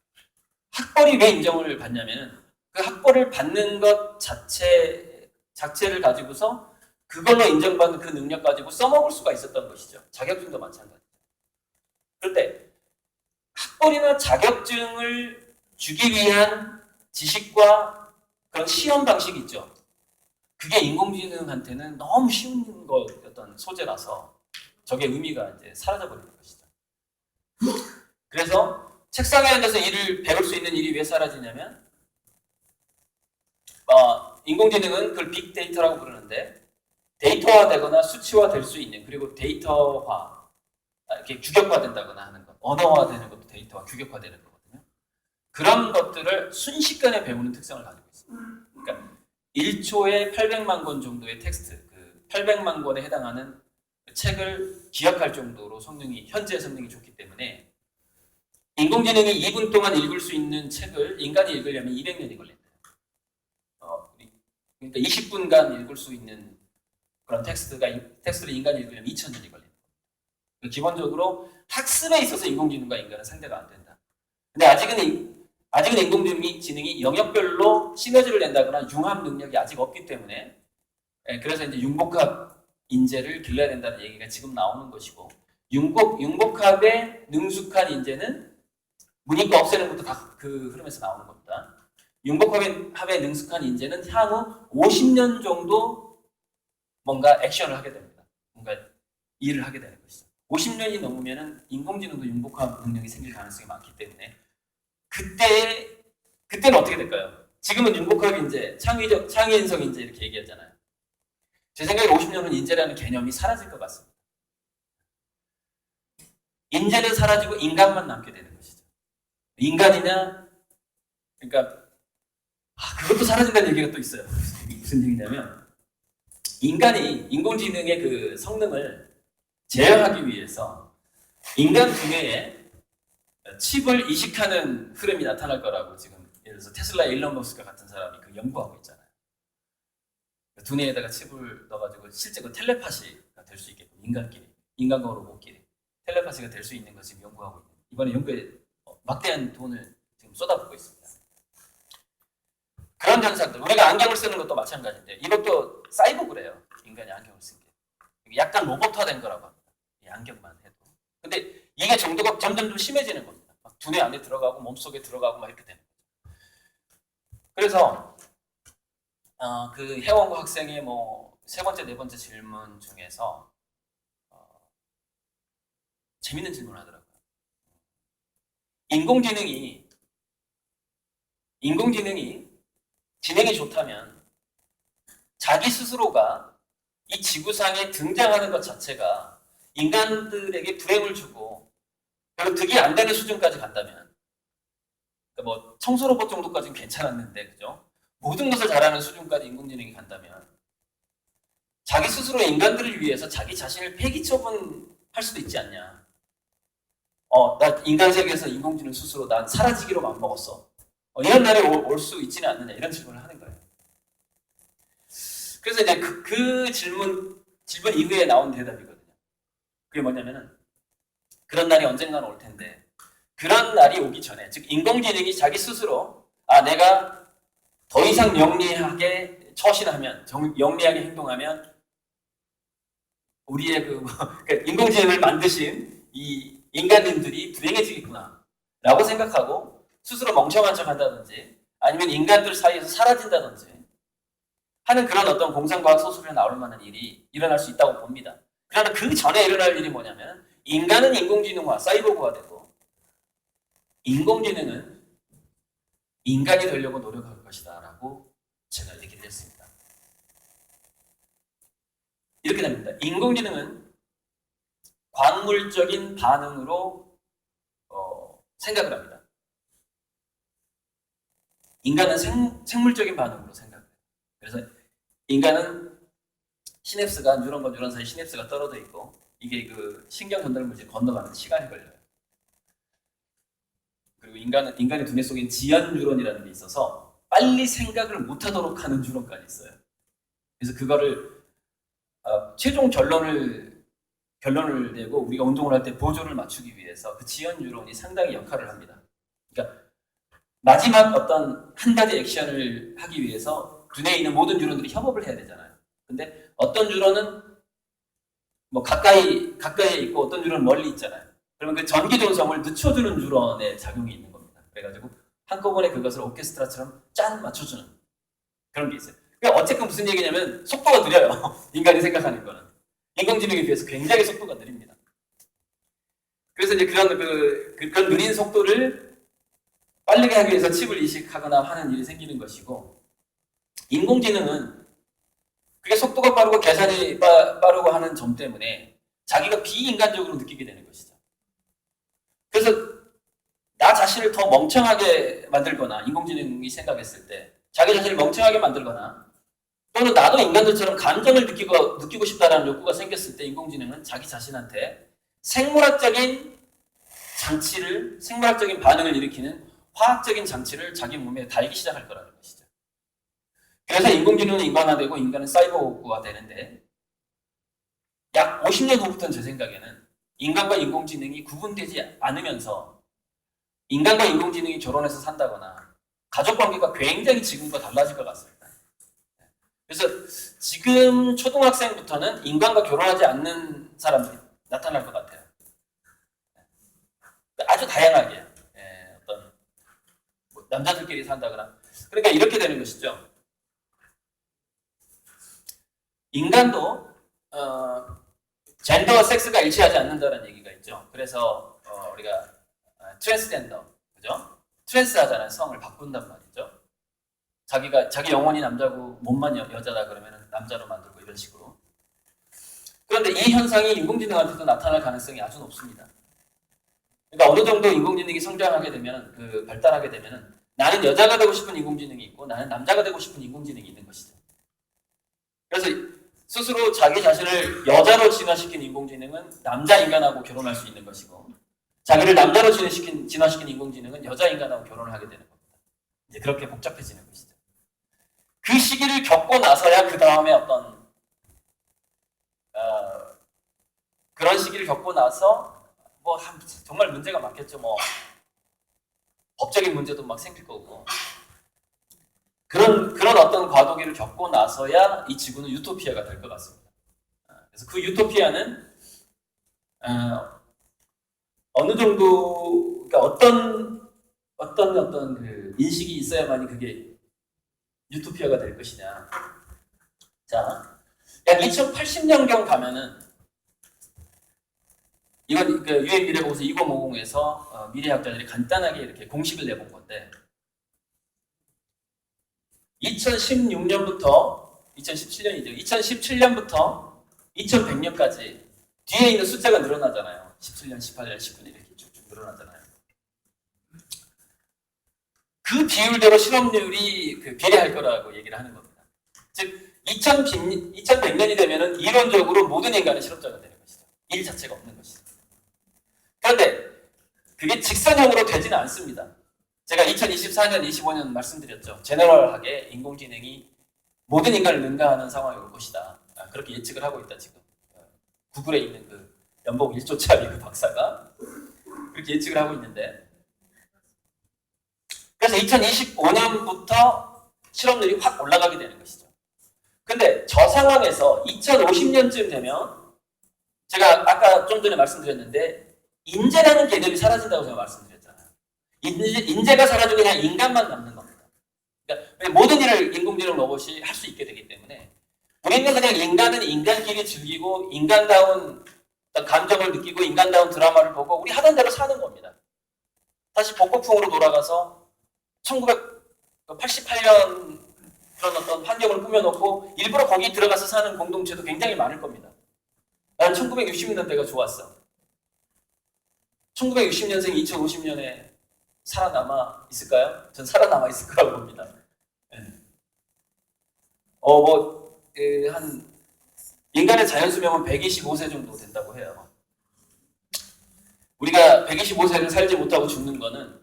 S1: 학벌이 왜 인정을 받냐면은 그 학벌을 받는 것 자체를 가지고서 그걸로 인정받는 그 능력 가지고 써먹을 수가 있었던 것이죠. 자격증도 마찬가지죠. 그런데 학벌이나 자격증을 주기 위한 지식과 그런 시험 방식이 있죠. 그게 인공지능한테는 너무 쉬운 어떤 소재라서 저게 의미가 이제 사라져버리는 것이죠. 그래서 책상에 앉아서 일을 배울 수 있는 일이 왜 사라지냐면 인공지능은 그걸 빅데이터라고 부르는데 데이터화되거나 수치화될 수 있는 그리고 데이터화 이렇게 규격화된다거나 하는 것 언어화되는 것도 데이터화 규격화되는 거거든요. 그런 것들을 순식간에 배우는 특성을 가지고 있습니다. 그러니까 1초에 800만 권 정도의 텍스트, 그 800만 권에 해당하는 책을 기억할 정도로 현재 성능이 좋기 때문에 인공지능이 2분 동안 읽을 수 있는 책을 인간이 읽으려면 200년이 걸린대요. 그러니까 20분간 읽을 수 있는 그런 텍스트를 인간이 읽으려면 2000년이 걸립니다. 기본적으로 학습에 있어서 인공지능과 인간은 상대가 안 된다. 근데 아직은 인공지능이 영역별로 시너지를 낸다거나 융합 능력이 아직 없기 때문에 그래서 이제 융복합 인재를 길러야 된다는 얘기가 지금 나오는 것이고 융복합에 능숙한 인재는 문이과 없애는 것도 다 그 흐름에서 나오는 겁니다. 융복합에 능숙한 인재는 향후 50년 정도 뭔가 액션을 하게 됩니다. 뭔가 일을 하게 되는 것이죠. 50년이 넘으면 인공지능도 융복합 능력이 생길 가능성이 많기 때문에 그때는 어떻게 될까요? 지금은 융복합 인재, 창의인성 인재 이렇게 얘기하잖아요. 제 생각에 50년은 인재라는 개념이 사라질 것 같습니다. 인재는 사라지고 인간만 남게 되는 것이죠. 인간이냐, 그러니까 그것도 사라진다는 얘기가 또 있어요. 무슨 얘기냐면 인간이 인공지능의 그 성능을 제어하기 위해서 인간 두뇌에 칩을 이식하는 흐름이 나타날 거라고 지금 예를 들어서 테슬라의 일론 머스크 같은 사람이 그 연구하고 있잖아요. 두뇌에다가 칩을 넣어가지고 실제 그 텔레파시가 될 수 있게끔 인간과 로봇끼리 텔레파시가 될 수 있는 거 지금 연구하고 있는 이번에 연구에 막대한 돈을 지금 쏟아붓고 있습니다. 그런 현상들 우리가 안경을 쓰는 것도 마찬가지인데 이것도 사이보그래요. 인간이 안경을 쓴 게 약간 로봇화된 거라고 합니다. 이 안경만 해도. 근데 이게 정도가 점점 좀 심해지는 겁니다. 막 두뇌 안에 들어가고 몸속에 들어가고 막 이렇게 되는 거죠. 그래서 그 회원과 학생의 뭐 세 번째, 네 번째 질문 중에서 재밌는 질문을 하더라고요. 인공지능이 지능이 좋다면 자기 스스로가 이 지구상에 등장하는 것 자체가 인간들에게 불행을 주고 별로 득이 안 되는 수준까지 간다면 그러니까 뭐 청소 로봇 정도까지는 괜찮았는데 그죠? 모든 것을 잘하는 수준까지 인공지능이 간다면 자기 스스로 인간들을 위해서 자기 자신을 폐기 처분할 수도 있지 않냐. 나 인간 세계에서 인공지능 스스로 난 사라지기로 맘먹었어. 이런 날이 올 수 있지는 않느냐 이런 질문을 하는 거예요. 그래서 이제 그 질문 이후에 나온 대답이거든요. 그게 뭐냐면은 그런 날이 언젠가는 올 텐데 그런 날이 오기 전에 즉 인공지능이 자기 스스로 내가 더 이상 영리하게 처신하면 영리하게 행동하면 우리의 그러니까 인공지능을 만드신 이 인간님들이 불행해지겠구나 라고 생각하고 스스로 멍청한 척 한다든지 아니면 인간들 사이에서 사라진다든지 하는 그런 어떤 공상과학 소설에 나올 만한 일이 일어날 수 있다고 봅니다. 그러나 그 전에 일어날 일이 뭐냐면 인간은 인공지능화, 사이보그화 되고 인공지능은 인간이 되려고 노력할 것이다 라고 제가 얘기를 했습니다. 이렇게 됩니다. 인공지능은 광물적인 반응으로 생각을 합니다. 인간은 생물적인 반응으로 생각해요. 그래서 인간은 시냅스가 뉴런과 뉴런 사이 시냅스가 떨어져 있고 이게 그 신경 전달 물질 건너가는 시간이 걸려요. 그리고 인간의 두뇌 속엔 지연 뉴런이라는 게 있어서 빨리 생각을 못하도록 하는 뉴런까지 있어요. 그래서 그거를 최종 결론을 내고 우리가 운동을 할 때 보조를 맞추기 위해서 그 지연 뉴런이 상당히 역할을 합니다. 그러니까 마지막 어떤 한 가지 액션을 하기 위해서 두뇌에 있는 모든 뉴런들이 협업을 해야 되잖아요. 근데 어떤 뉴런은 뭐 가까이에 있고 어떤 뉴런은 멀리 있잖아요. 그러면 그 전기 전송을 늦춰주는 뉴런의 작용이 있는 겁니다. 그래가지고 한꺼번에 그것을 오케스트라처럼 짠 맞춰주는 그런 게 있어요. 그러니까 어쨌든 무슨 얘기냐면 속도가 느려요. 인간이 생각하는 거는 인공지능에 비해서 굉장히 속도가 느립니다. 그래서 이제 그런 느린 속도를 빠르게 하기 위해서 칩을 이식하거나 하는 일이 생기는 것이고, 인공지능은 그게 속도가 빠르고 계산이 빠르고 하는 점 때문에 자기가 비인간적으로 느끼게 되는 것이죠. 그래서 나 자신을 더 멍청하게 만들거나, 인공지능이 생각했을 때 자기 자신을 멍청하게 만들거나, 또는 나도 인간들처럼 감정을 느끼고 싶다라는 욕구가 생겼을 때 인공지능은 자기 자신한테 생물학적인 반응을 일으키는 화학적인 장치를 자기 몸에 달기 시작할 거라는 것이죠. 그래서 인공지능은 인간화되고 인간은 사이버워크가 되는데, 약 50년 후부터는 제 생각에는 인간과 인공지능이 구분되지 않으면서 인간과 인공지능이 결혼해서 산다거나 가족관계가 굉장히 지금과 달라질 것 같습니다. 그래서 지금 초등학생부터는 인간과 결혼하지 않는 사람들이 나타날 것 같아요. 아주 다양하게 어떤 남자들끼리 산다거나, 그러니까 이렇게 되는 것이죠. 인간도 젠더와 섹스가 일치하지 않는다는 얘기가 있죠. 그래서 우리가 트랜스젠더, 그죠? 트랜스 하잖아요. 성을 바꾼단 말이죠. 자기 영혼이 남자고 몸만 여자다 그러면 남자로 만들고 이런 식으로. 그런데 이 현상이 인공지능한테도 나타날 가능성이 아주 높습니다. 그러니까 어느 정도 인공지능이 성장하게 되면, 발달하게 되면은 나는 여자가 되고 싶은 인공지능이 있고 나는 남자가 되고 싶은 인공지능이 있는 것이죠. 그래서 스스로 자기 자신을 여자로 진화시킨 인공지능은 남자 인간하고 결혼할 수 있는 것이고, 자기를 남자로 진화시킨 인공지능은 여자 인간하고 결혼을 하게 되는 겁니다. 이제 그렇게 복잡해지는 것이죠. 그 시기를 겪고 나서야 그 다음에 어떤 그런 시기를 겪고 나서 정말 문제가 많겠죠. 법적인 문제도 막 생길 거고, 그런 어떤 과도기를 겪고 나서야 이 지구는 유토피아가 될 것 같습니다. 그래서 그 유토피아는 어느 정도, 그러니까 어떤 그 인식이 있어야만이 그게 유토피아가 될 것이냐. 자, 약 2080년경 가면은, 이건 그 유엔 미래보고서 2050에서 미래학자들이 간단하게 이렇게 공식을 내본 건데, 2016년부터 2017년이죠. 2017년부터 2100년까지 뒤에 있는 숫자가 늘어나잖아요. 17년, 18년, 19년 이렇게 쭉쭉 늘어나잖아요. 그 비율대로 실업률이 비례할 거라고 얘기를 하는 겁니다. 즉 2100년이 되면은 이론적으로 모든 인간은 실업자가 되는 것이죠. 일 자체가 없는 것이죠. 그런데 그게 직선형으로 되지는 않습니다. 제가 2024년, 25년 말씀드렸죠. 제너럴하게 인공지능이 모든 인간을 능가하는 상황이 올 것이다. 그렇게 예측을 하고 있다, 지금. 구글에 있는 그 연봉 1조짜리 그 박사가 그렇게 예측을 하고 있는데, 그래서 2025년부터 실업률이 확 올라가게 되는 것이죠. 근데 저 상황에서 2050년쯤 되면, 제가 아까 좀 전에 말씀드렸는데, 인재라는 개념이 사라진다고 제가 말씀드렸잖아요. 인재가 사라지고 그냥 인간만 남는 겁니다. 그러니까 모든 일을 인공지능 로봇이 할 수 있게 되기 때문에 우리는 그냥 인간은 인간끼리 즐기고 인간다운 감정을 느끼고 인간다운 드라마를 보고 우리 하던 대로 사는 겁니다. 다시 복고풍으로 돌아가서
S2: 88년 그런 어떤 환경을 꾸며놓고 일부러 거기 들어가서 사는 공동체도 굉장히 많을 겁니다. 난 1960년대가 좋았어. 1960년생 2050년에 살아남아 있을까요? 전 살아남아 있을 거라고 봅니다. 네. 한 인간의 자연 수명은 125세 정도 된다고 해요. 우리가 125세를 살지 못하고 죽는 거는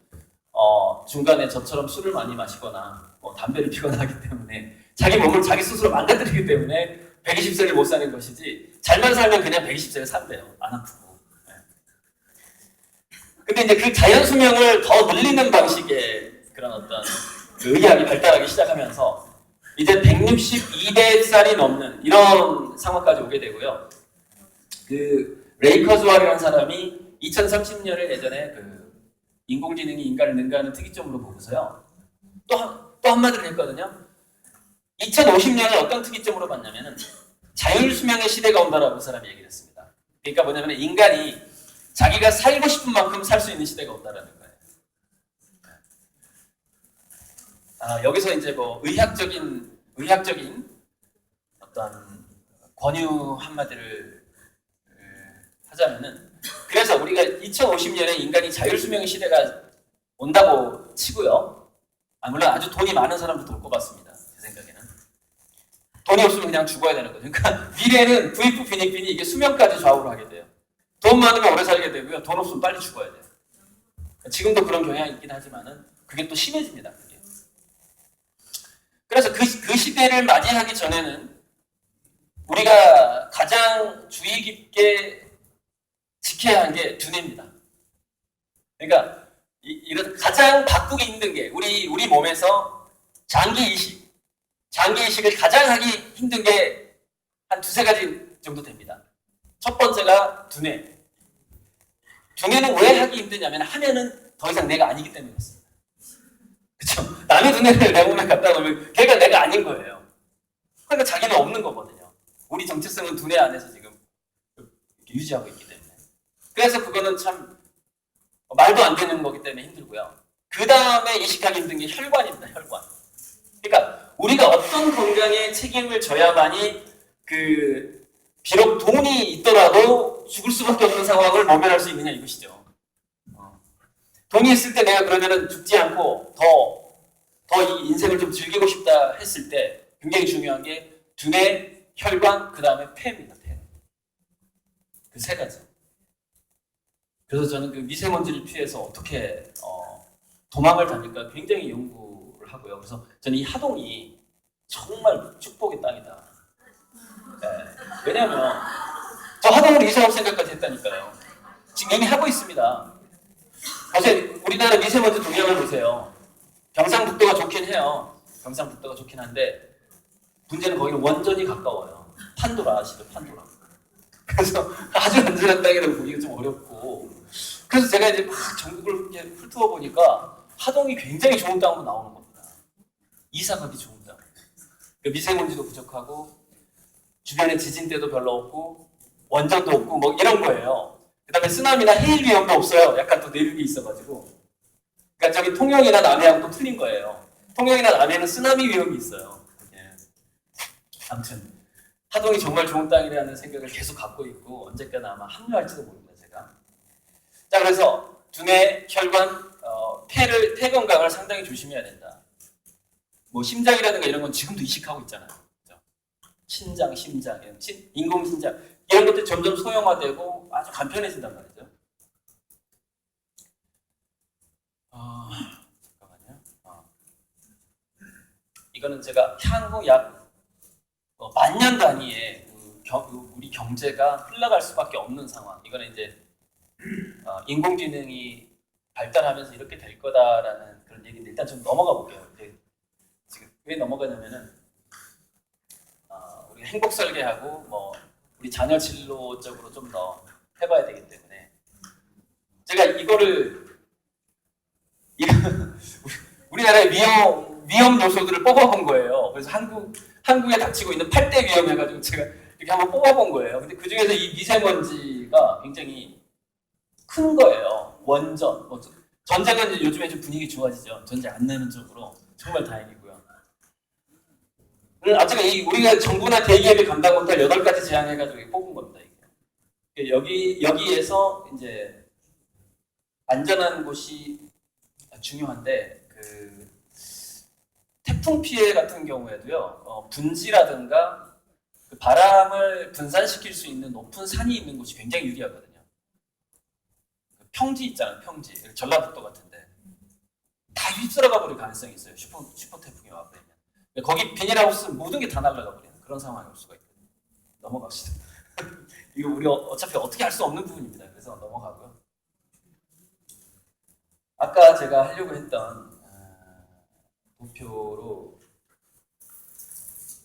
S2: 중간에 저처럼 술을 많이 마시거나 담배를 피거나 하기 때문에 자기 몸을 자기 스스로 망가뜨리기 때문에 120세를 못 사는 것이지 잘만 살면 그냥 120세를 산대요. 안 아프고. 네. 근데 이제 그 자연 수명을 더 늘리는 방식의 그런 어떤 그 의학이 발달하기 시작하면서 이제 162대살이 넘는 이런 상황까지 오게 되고요. 그 레이 커즈웰이라는 사람이 2030년을 예전에 그 인공지능이 인간을 능가하는 특이점으로 보고서요. 또 한마디를 했거든요. 2050년을 어떤 특이점으로 봤냐면은 자율수명의 시대가 온다라고 그 사람이 얘기를 했습니다. 그러니까 뭐냐면 인간이 자기가 살고 싶은 만큼 살 수 있는 시대가 온다라는 거예요. 여기서 이제 뭐 의학적인 어떤 권유 한마디를 하자면은 그래서 우리가 2050년에 인간이 자율수명의 시대가 온다고 치고요. 물론 아주 돈이 많은 사람도 올 것 같습니다. 제 생각에는. 돈이 없으면 그냥 죽어야 되는 거죠. 그러니까 미래는 부익부 빈익빈이 이게 수명까지 좌우를 하게 돼요. 돈 많으면 오래 살게 되고요. 돈 없으면 빨리 죽어야 돼요. 지금도 그런 경향이 있긴 하지만은 그게 또 심해집니다. 그게. 그래서 그 시대를 맞이하기 전에는 우리가 가장 주의 깊게 지켜야 하는 게 두뇌입니다. 그러니까 이런 가장 바꾸기 힘든 게 우리 몸에서 장기 이식을 가장 하기 힘든 게 한 두세 가지 정도 됩니다. 첫 번째가 두뇌. 두뇌는 왜 하기 힘드냐면 하면은 더 이상 내가 아니기 때문에 그렇습니다. 그렇죠? 남의 두뇌를 내 몸에 갖다 놓으면 걔가 내가 아닌 거예요. 그러니까 자기는 없는 거거든요. 우리 정체성은 두뇌 안에서 지금 이렇게 유지하고 있기 때문에. 그래서 그거는 참 말도 안 되는 거기 때문에 힘들고요. 그 다음에 이식하기 힘든 게 혈관입니다. 혈관. 그러니까 우리가 어떤 건강에 책임을 져야만이 비록 돈이 있더라도 죽을 수밖에 없는 상황을 모면할 수 있느냐 이것이죠. 돈이 있을 때 내가 그러면은 죽지 않고 더 이 인생을 좀 즐기고 싶다 했을 때 굉장히 중요한 게 두뇌, 혈관, 그 다음에 폐입니다. 폐. 그 세 가지. 그래서 저는 그 미세먼지를 피해서 어떻게 도망을 다닐까 굉장히 연구를 하고요. 그래서 저는 이 하동이 정말 축복의 땅이다. 네. 왜냐하면 저 하동으로 이사 올 생각까지 했다니까요. 지금 이미 하고 있습니다. 보세요. 우리나라 미세먼지 동향을 보세요. 경상북도가 좋긴 해요. 경상북도가 좋긴 한데 문제는 거기는 원전이 가까워요. 판도라 아시죠? 판도라. 그래서 아주 안전한 땅이라고 보기가 좀 어렵고 그래서 제가 이제 막 전국을 훑어 보니까 하동이 굉장히 좋은 땅으로 나오는 겁니다. 이사 가기 좋은 땅. 미세먼지도 부족하고 주변에 지진대도 별로 없고 원전도 없고 뭐 이런 거예요. 그 다음에 쓰나미나 해일 위험도 없어요. 약간 또 내륙이 있어가지고. 그러니까 저기 통영이나 남해하고 또 틀린 거예요. 통영이나 남해는 쓰나미 위험이 있어요. 예. 아무튼 하동이 정말 좋은 땅이라는 생각을 계속 갖고 있고 언제까나 아마 합류할지도 모릅니다. 제가. 자, 그래서 두뇌, 혈관, 폐 건강을 상당히 조심해야 된다. 뭐 심장이라든가 이런 건 지금도 이식하고 있잖아요. 그렇죠? 신장, 심장, 인공신장 이런 것들이 점점 소형화되고 아주 간편해진단 말이죠. 잠깐만요. 이거는 제가 향후 약 만년 단위의 우리 경제가 흘러갈 수밖에 없는 상황. 이거는 이제 인공지능이 발달하면서 이렇게 될 거다라는 그런 얘기인데 일단 좀 넘어가 볼게요. 지금 왜 넘어가냐면은 우리 행복 설계하고 뭐 우리 자녀 진로 쪽으로 좀 더 해봐야 되기 때문에 제가 이거를 우리나라의 위험 요소들을 뽑아본 거예요. 그래서 한국에 닥치고 있는 8대 위험 해가지고 제가 이렇게 한번 뽑아본 거예요. 근데 그 중에서 이 미세먼지가 굉장히 큰 거예요. 원전, 전쟁은 요즘에 좀 분위기 좋아지죠. 전쟁 안 내는 쪽으로. 정말 다행이고요. 어쨌든 우리가 정부나 대기업이 감당 못할 8가지 제안해가지고 뽑은 겁니다. 이게. 여기에서 이제 안전한 곳이 중요한데 그 태풍 피해 같은 경우에도요 분지라든가 그 바람을 분산시킬 수 있는 높은 산이 있는 곳이 굉장히 유리하거든요. 평지 있잖아요, 평지. 전라북도 같은데 다 휩쓸어가 버릴 가능성이 있어요. 슈퍼 태풍이 와버리면. 거기 비닐하우스 모든 게 다 날아가 버리는 그런 상황이 올 수가 있거든요. 넘어갑시다. 이거 우리 어차피 어떻게 할 수 없는 부분입니다. 그래서 넘어가고요. 아까 제가 하려고 했던 도표로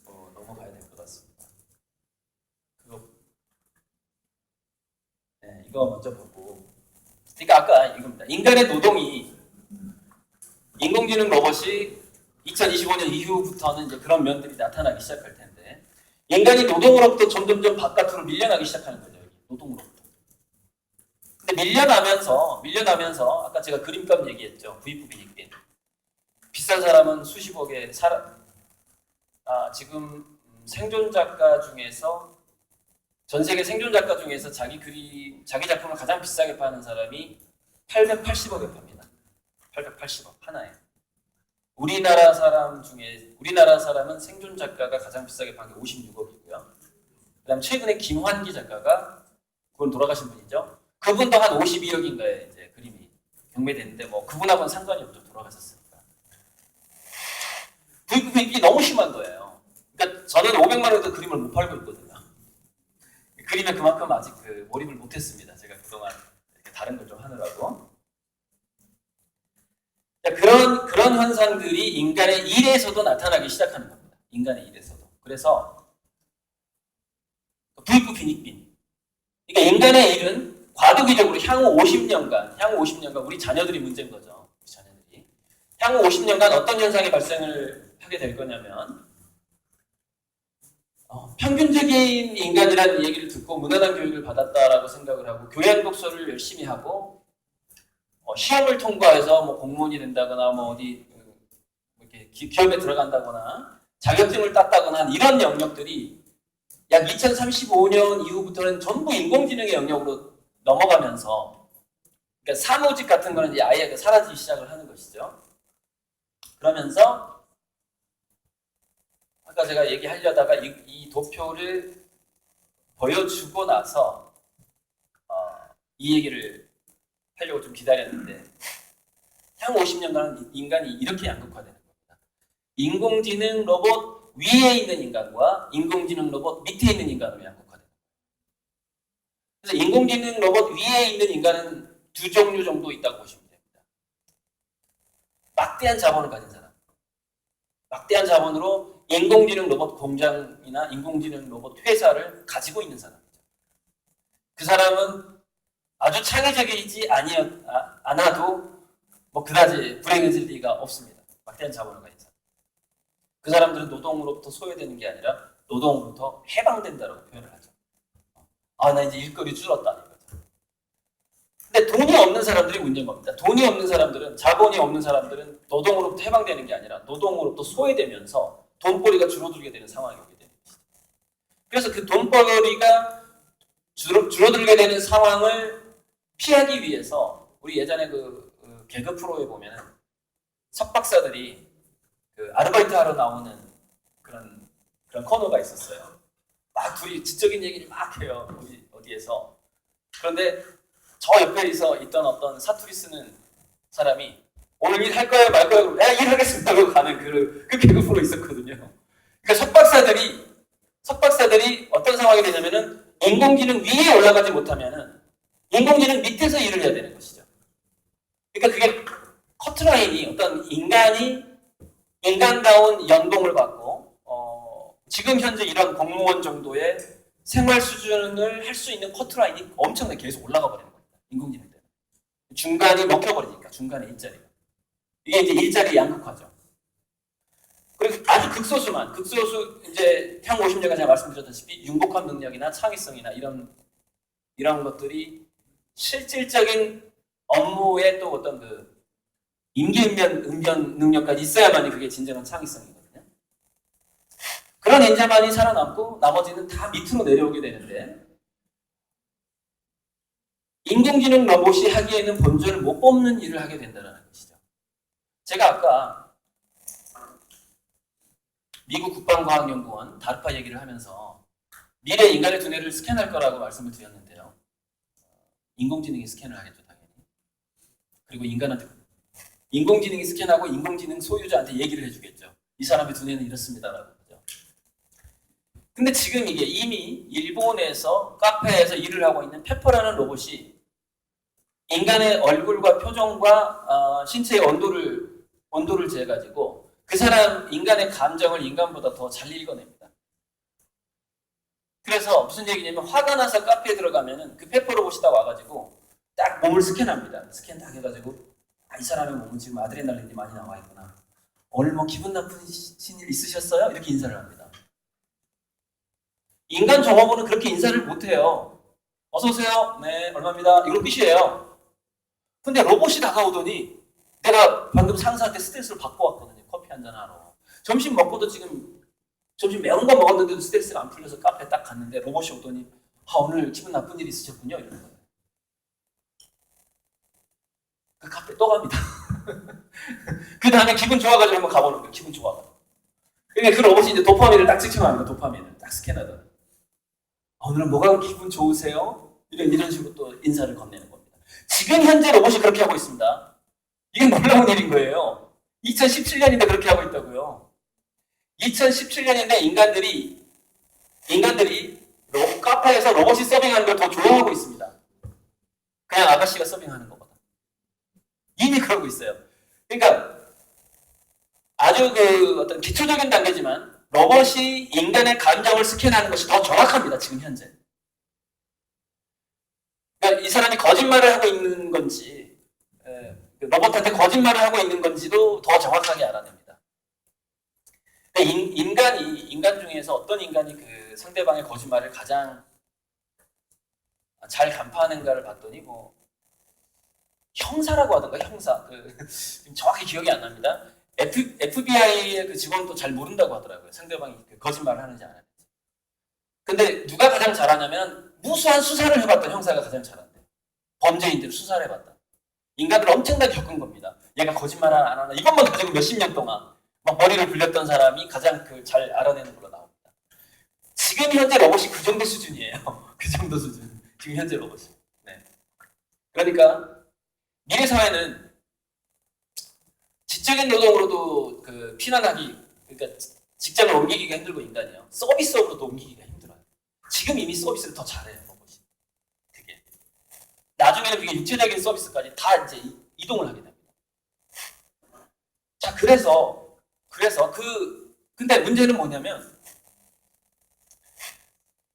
S2: 넘어가야 될 것 같습니다. 이거 먼저 보고. 그러니까 아까 이겁니다. 인간의 노동이 인공지능 로봇이 2025년 이후부터는 이제 그런 면들이 나타나기 시작할 텐데 인간이 노동으로부터 점점점 바깥으로 밀려나기 시작하는 거죠. 노동으로부터. 근데 밀려나면서 아까 제가 그림값 얘기했죠. 부익부 빈익빈. 비싼 사람은 수십억에 지금 생존 작가 중에서 전 세계 생존 작가 중에서 자기 작품을 가장 비싸게 파는 사람이 880억에 팝니다. 880억 하나에. 우리나라 사람은 생존 작가가 가장 비싸게 판 게 56억이고요. 그다음 최근에 김환기 작가가 그건 돌아가신 분이죠. 그분도 한 52억인가에 이제 그림이 경매됐는데 뭐 그분하고는 상관이 없죠. 돌아가셨으니까. 부익부익이 너무 심한 거예요. 그러니까 저는 500만 원도 그림을 못 팔고 있거든요. 그림에 그만큼 아직 몰입을 못했습니다. 제가 그동안 이렇게 다른 걸 좀 하느라고. 그런 현상들이 인간의 일에서도 나타나기 시작하는 겁니다. 인간의 일에서도. 그래서 부익부 빈익빈. 그러니까 인간의 일은 과도기적으로 향후 50년간 우리 자녀들이 문제인 거죠. 우리 자녀들이. 향후 50년간 어떤 현상이 발생을 하게 될 거냐면 평균적인 인간이라는 얘기를 듣고 무난한 교육을 받았다라고 생각을 하고 교양 독서를 열심히 하고 시험을 통과해서 뭐 공무원이 된다거나 뭐 어디 이렇게 기업에 들어간다거나 자격증을 땄다거나 하는 이런 영역들이 약 2035년 이후부터는 전부 인공지능의 영역으로 넘어가면서 그러니까 사무직 같은 거는 이제 아예 사라지기 시작을 하는 것이죠. 그러면서 아까 제가 얘기하려다가 이 도표를 보여주고 나서 이 얘기를 하려고 좀 기다렸는데 향후 50년간은 인간이 이렇게 양극화되는 겁니다. 인공지능 로봇 위에 있는 인간과 인공지능 로봇 밑에 있는 인간으로 양극화되는 거예요. 그래서 인공지능 로봇 위에 있는 인간은 두 종류 정도 있다고 보시면 됩니다. 막대한 자본을 가진 사람. 막대한 자본으로 인공지능 로봇 공장이나 인공지능 로봇 회사를 가지고 있는 사람이죠. 그 사람은 아주 창의적이지 않아도 뭐 그다지 불행해질 리가 없습니다. 막대한 자본을 가진 사람. 그 사람들은 노동으로부터 소외되는 게 아니라 노동으로부터 해방된다라고 표현을 하죠. 나 이제 일거리 줄었다 이거죠. 근데 돈이 없는 사람들이 문제인 겁니다. 돈이 없는 사람들은, 자본이 없는 사람들은 노동으로부터 해방되는 게 아니라 노동으로부터 소외되면서 돈벌이가 줄어들게 되는 상황이 오게 되는 것입니다. 그래서 그 돈벌이가 줄어들게 되는 상황을 피하기 위해서 우리 예전에 그 개그 프로에 보면은 석박사들이 그 아르바이트 하러 나오는 그런 코너가 있었어요. 막 둘이 지적인 얘기를 막 해요. 어디에서. 그런데 저 옆에 있던 어떤 사투리 쓰는 사람이 오늘 일 할 거야 말 거야 그러면 일하겠습니다 하고 가는 그 개그 프로 있었거든요. 그러니까 석박사들이 어떤 상황이 되냐면은 인공지능 위에 올라가지 못하면은 인공지능 밑에서 일을 해야 되는 것이죠. 그러니까 그게 커트라인이 어떤 인간다운 연봉을 받고 지금 현재 이런 공무원 정도의 생활 수준을 할 수 있는 커트라인이 엄청나게 계속 올라가 버리는 겁니다. 인공지능 때문에. 중간이 먹혀버리니까 중간에 일자리가. 이게 이제 일자리 양극화죠. 그리고 아주 극소수 이제 향후 50년간 제가 말씀드렸다시피 융복합 능력이나 창의성이나 이런 것들이 실질적인 업무의 또 어떤 임기응변 능력까지 있어야만이 그게 진정한 창의성이거든요. 그런 인재만이 살아남고 나머지는 다 밑으로 내려오게 되는데 인공지능 로봇이 하기에는 본전을 못 뽑는 일을 하게 된다는 것이죠. 제가 아까 미국 국방과학연구원 다르파 얘기를 하면서 미래 인간의 두뇌를 스캔할 거라고 말씀을 드렸는데요. 인공지능이 스캔을 하겠죠, 당연히. 그리고 인공지능이 스캔하고 인공지능 소유자한테 얘기를 해주겠죠. 이 사람의 두뇌는 이렇습니다라고. 근데 지금 이게 이미 일본에서 카페에서 일을 하고 있는 페퍼라는 로봇이 인간의 얼굴과 표정과 신체의 온도를 재가지고 그 사람 인간의 감정을 인간보다 더 잘 읽어냅니다. 그래서 무슨 얘기냐면 화가 나서 카페에 들어가면은 그 페퍼 로봇이 딱 와가지고 딱 몸을 스캔합니다. 스캔 딱 해가지고 이 사람의 몸은 지금 아드레날린이 많이 나와 있구나. 오늘 뭐 기분 나쁘신 일 있으셨어요? 이렇게 인사를 합니다. 인간 종업원은 그렇게 인사를 못해요. 어서 오세요. 네, 얼마입니다. 이거 끝이에요. 근데 로봇이 다가오더니 내가 방금 상사한테 스트레스를 받고 왔거든요. 커피 한잔 하러. 점심 먹고도 지금 점심 매운 거 먹었는데도 스트레스가 안 풀려서 카페에 딱 갔는데 로봇이 오더니 오늘 기분 나쁜 일 있으셨군요. 이러는 거예요. 그 카페 또 갑니다. 그 다음에 기분 좋아가지고 한번 가보는 거예요. 기분 좋아가지고. 그러니까 그 로봇이 이제 도파민을 딱 측정합니다. 도파민을 딱 스캔하더니 오늘은 뭐가 기분 좋으세요? 이런 식으로 또 인사를 건네는 겁니다. 지금 현재 로봇이 그렇게 하고 있습니다. 이게 놀라운 일인 거예요. 2017년인데 그렇게 하고 있다고요. 2017년인데 인간들이 카페에서 로봇이 서빙하는 걸 더 좋아하고 있습니다. 그냥 아가씨가 서빙하는 것보다. 이미 그러고 있어요. 그러니까 아주 어떤 기초적인 단계지만 로봇이 인간의 감정을 스캔하는 것이 더 정확합니다. 지금 현재. 그러니까 이 사람이 거짓말을 하고 있는 건지 로봇한테 거짓말을 하고 있는 건지도 더 정확하게 알아냅니다. 그러니까 인간 중에서 어떤 인간이 그 상대방의 거짓말을 가장 잘 간파하는가를 봤더니 뭐 형사라고 하던가 형사 지금 정확히 기억이 안 납니다. FBI의 그 직원도 잘 모른다고 하더라고요. 상대방이 거짓말을 하는지 안 하는지. 근데 누가 가장 잘하냐면 무수한 수사를 해봤던 형사가 가장 잘한대요. 범죄인들을 수사를 해봤다. 인간들 엄청나게 겪은 겁니다. 얘가 거짓말 안 하나 이것만 가지고 몇십 년 동안 막 머리를 굴렸던 사람이 가장 잘 알아내는 걸로 나옵니다. 지금 현재 로봇이 그 정도 수준이에요. 그 정도 수준. 지금 현재 로봇이. 네. 그러니까 미래 사회는 지적인 노동으로도 피난하기, 그러니까 직장을 옮기기가 힘들고 인간이요. 서비스업으로도 옮기기가 힘들어요. 지금 이미 서비스를 더 잘해요, 로봇이. 그게. 나중에는 그게 육체적인 서비스까지 다 이제 이동을 하게 됩니다. 자, 근데 문제는 뭐냐면,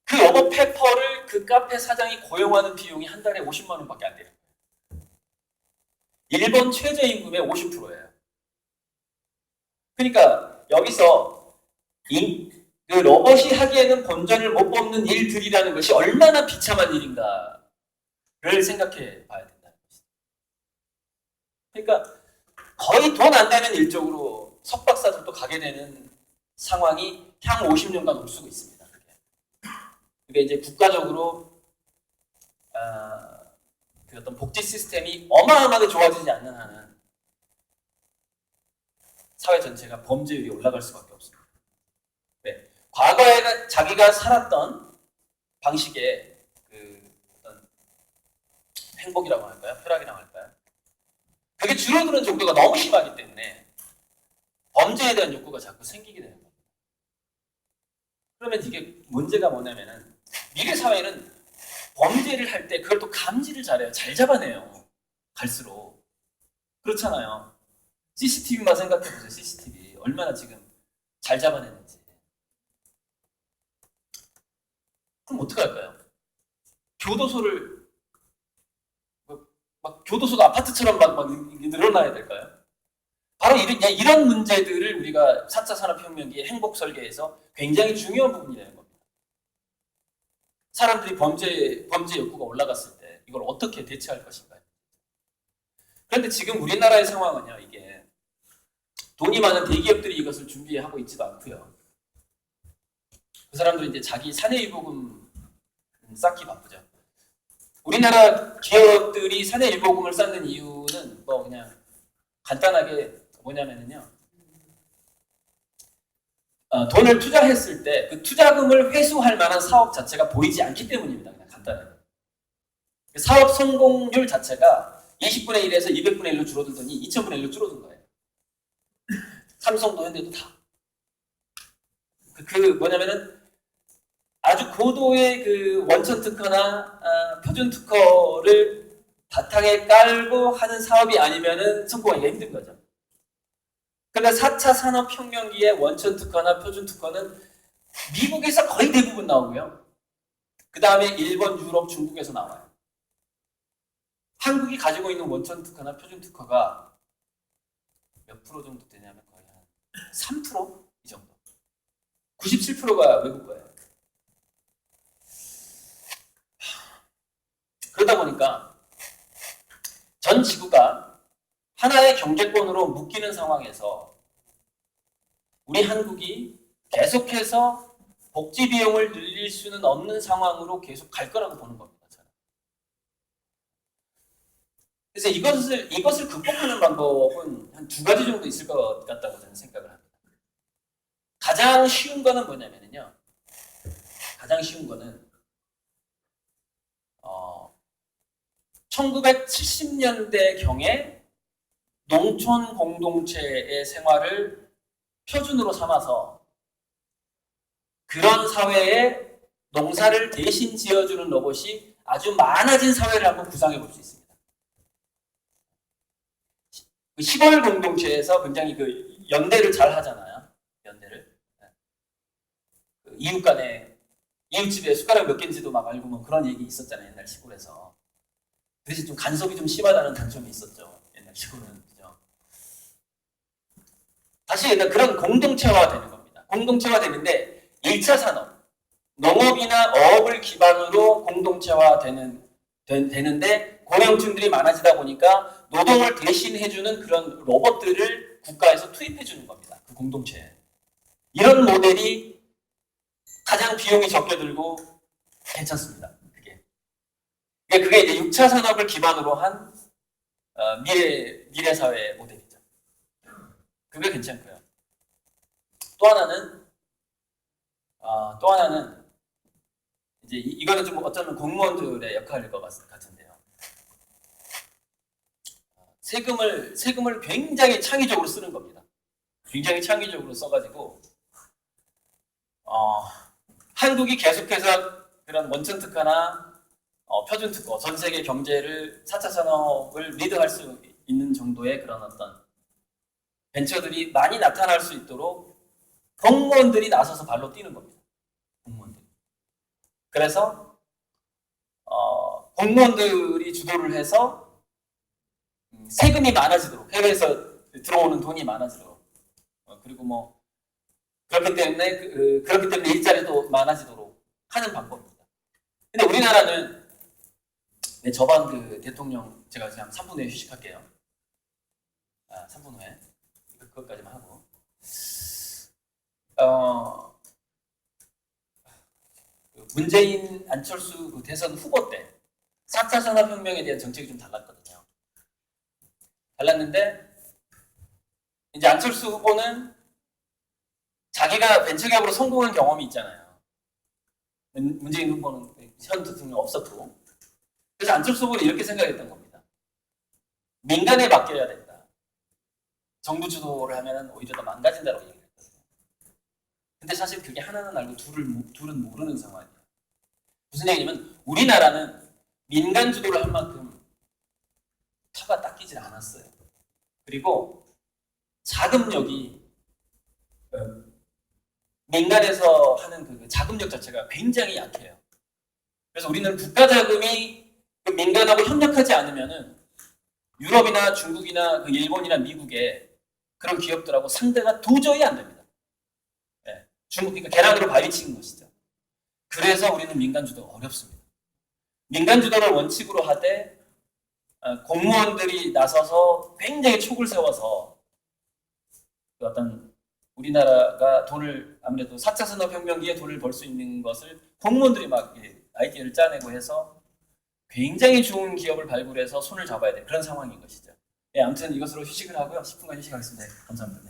S2: 그 로봇 페퍼를 그 카페 사장이 고용하는 비용이 한 달에 50만 원밖에 안 돼요. 일본 최저임금의 50%예요. 그러니까 여기서 그 로봇이 하기에는 본전을 못 뽑는 일들이라는 것이 얼마나 비참한 일인가를 생각해 봐야 된다는 것이죠. 그러니까 거의 돈 안 되는 일 쪽으로 석박사들도 가게 되는 상황이 향 50년간 올 수가 있습니다. 그게 이제 국가적으로 그 어떤 복지 시스템이 어마어마하게 좋아지지 않는 한은 사회 전체가 범죄율이 올라갈 수밖에 없습니다. 네. 과거에 자기가 살았던 방식의 어떤 행복이라고 할까요? 쾌락이라고 할까요? 그게 줄어드는 정도가 너무 심하기 때문에 범죄에 대한 욕구가 자꾸 생기게 되는 겁니다. 그러면 이게 문제가 뭐냐면은 미래 사회는 범죄를 할 때 그걸 또 감지를 잘해요. 잘 잡아내요. 갈수록. 그렇잖아요. CCTV만 생각해보세요. CCTV. 얼마나 지금 잘 잡아내는지. 그럼 어떡할까요? 교도소를 막 교도소가 아파트처럼 막 늘어나야 될까요? 바로 이런 문제들을 우리가 4차 산업혁명기의 행복 설계에서 굉장히 중요한 부분이 되는 겁니다. 사람들이 범죄 욕구가 올라갔을 때 이걸 어떻게 대처할 것인가요? 그런데 지금 우리나라의 상황은요, 이게 돈이 많은 대기업들이 이것을 준비하고 있지도 않고요. 그 사람들은 이제 자기 사내유보금 쌓기 바쁘죠. 우리나라 기업들이 사내유보금을 쌓는 이유는 뭐 그냥 간단하게 뭐냐면요, 돈을 투자했을 때 그 투자금을 회수할 만한 사업 자체가 보이지 않기 때문입니다. 그냥 간단하게. 사업 성공률 자체가 20분의 1에서 200분의 1로 줄어들더니 2000분의 1로 줄어든 거예요. 삼성도 현대도 다. 뭐냐면은 아주 고도의 그 원천 특허나 표준 특허를 바탕에 깔고 하는 사업이 아니면은 성공하기가 힘든 거죠. 그러니까 4차 산업혁명기의 원천 특허나 표준 특허는 미국에서 거의 대부분 나오고요. 그 다음에 일본, 유럽, 중국에서 나와요. 한국이 가지고 있는 원천 특허나 표준 특허가 몇 프로 정도 되냐면 거의 한 3%? 이 정도. 97%가 외국 거예요. 그러다 보니까 전 지구가 하나의 경제권으로 묶이는 상황에서 우리 한국이 계속해서 복지 비용을 늘릴 수는 없는 상황으로 계속 갈 거라고 보는 겁니다. 저는. 그래서 이것을 극복하는 방법은 한 2가지 정도 있을 것 같다고 저는 생각을 합니다. 가장 쉬운 거는 뭐냐면요. 가장 쉬운 거는 1970년대경에 농촌 공동체의 생활을 표준으로 삼아서 그런 사회에 농사를 대신 지어주는 로봇이 아주 많아진 사회를 한번 구상해 볼 수 있습니다. 시골 공동체에서 굉장히 그 연대를 잘 하잖아요. 연대를. 이웃 간에, 이웃집에 숟가락 몇 개인지도 막 알고 뭐 그런 얘기 있었잖아요. 옛날 시골에서. 대신 좀 간섭이 좀 심하다는 단점이 있었죠. 옛날 시골은. 다시 일단 그런 공동체화 되는 겁니다. 공동체화 되는데 1차 산업, 농업이나 어업을 기반으로 공동체화 되는데 고령층들이 많아지다 보니까 노동을 대신 해주는 그런 로봇들을 국가에서 투입해 주는 겁니다. 그 공동체에. 이런 모델이 가장 비용이 적게 들고 괜찮습니다. 그게 이제 6차 산업을 기반으로 한 미래 사회 모델이죠. 그게 괜찮고요. 또 하나는 이제 이거는 좀 어쩌면 공무원들의 역할일 것 같은데요. 세금을 굉장히 창의적으로 쓰는 겁니다. 굉장히 창의적으로 써가지고 한국이 계속해서 그런 원천 특허나 표준 특허, 전 세계 경제를 4차 산업을 리드할 수 있는 정도의 그런 어떤 벤처들이 많이 나타날 수 있도록 공무원들이 나서서 발로 뛰는 겁니다. 공무원들이. 그래서 공무원들이 주도를 해서 세금이 많아지도록, 해외에서 들어오는 돈이 많아지도록, 그리고 뭐 그렇기 때문에 일자리도 많아지도록 하는 방법입니다. 근데 우리나라는 저번 그 대통령 제가 그냥 3분 후에 휴식할게요. 3분 후에 그것까지만 하고 문재인 안철수 그 대선 후보 때 4차 산업혁명에 대한 정책이 좀 달랐거든요. 달랐는데 이제 안철수 후보는 자기가 벤처기업으로 성공한 경험이 있잖아요. 문재인 후보는 현 대통령 없었고, 그래서 안철수 후보는 이렇게 생각했던 겁니다. 민간에 맡겨야 된다. 정부 주도를 하면 오히려 더 망가진다고 얘기를 했거든요. 근데 사실 그게 하나는 알고 둘은 모르는 상황이에요. 무슨 얘기냐면 우리나라는 민간 주도를 할 만큼 터가 닦이질 않았어요. 그리고 자금력이 민간에서 하는 그 자금력 자체가 굉장히 약해요. 그래서 우리는 국가 자금이 민간하고 협력하지 않으면은 유럽이나 중국이나 그 일본이나 미국의 그런 기업들하고 상대가 도저히 안 됩니다. 네. 그러니까 계란으로 바위치는 것이죠. 그래서 우리는 민간 주도가 어렵습니다. 민간 주도를 원칙으로 하되 공무원들이 나서서 굉장히 촉을 세워서 그 어떤 우리나라가 돈을 아무래도 4차 산업혁명기에 돈을 벌 수 있는 것을 공무원들이 막 아이디어를 짜내고 해서 굉장히 좋은 기업을 발굴해서 손을 잡아야 돼. 그런 상황인 것이죠. 예, 아무튼 이것으로 휴식을 하고요. 10분간 휴식하겠습니다. 감사합니다.